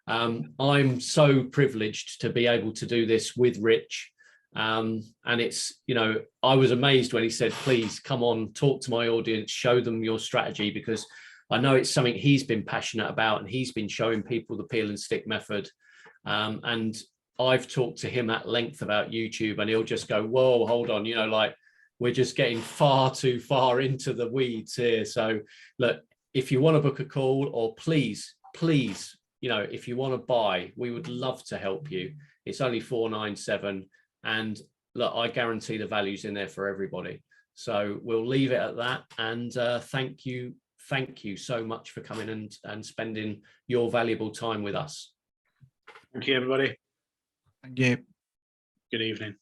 I'm so privileged to be able to do this with Rich. And it's, you know, I was amazed when he said, please come on, talk to my audience, show them your strategy, because I know it's something he's been passionate about, and he's been showing people the peel and stick method. And I've talked to him at length about YouTube, and he'll just go, whoa, hold on, you know, like, we're just getting far too far into the weeds here. So look, if you want to book a call, or please, you know, if you want to buy, we would love to help you. It's only $497. And look, I guarantee the value's in there for everybody. So we'll leave it at that. And thank you so much for coming and spending your valuable time with us. Thank you, everybody. Thank you. Good evening.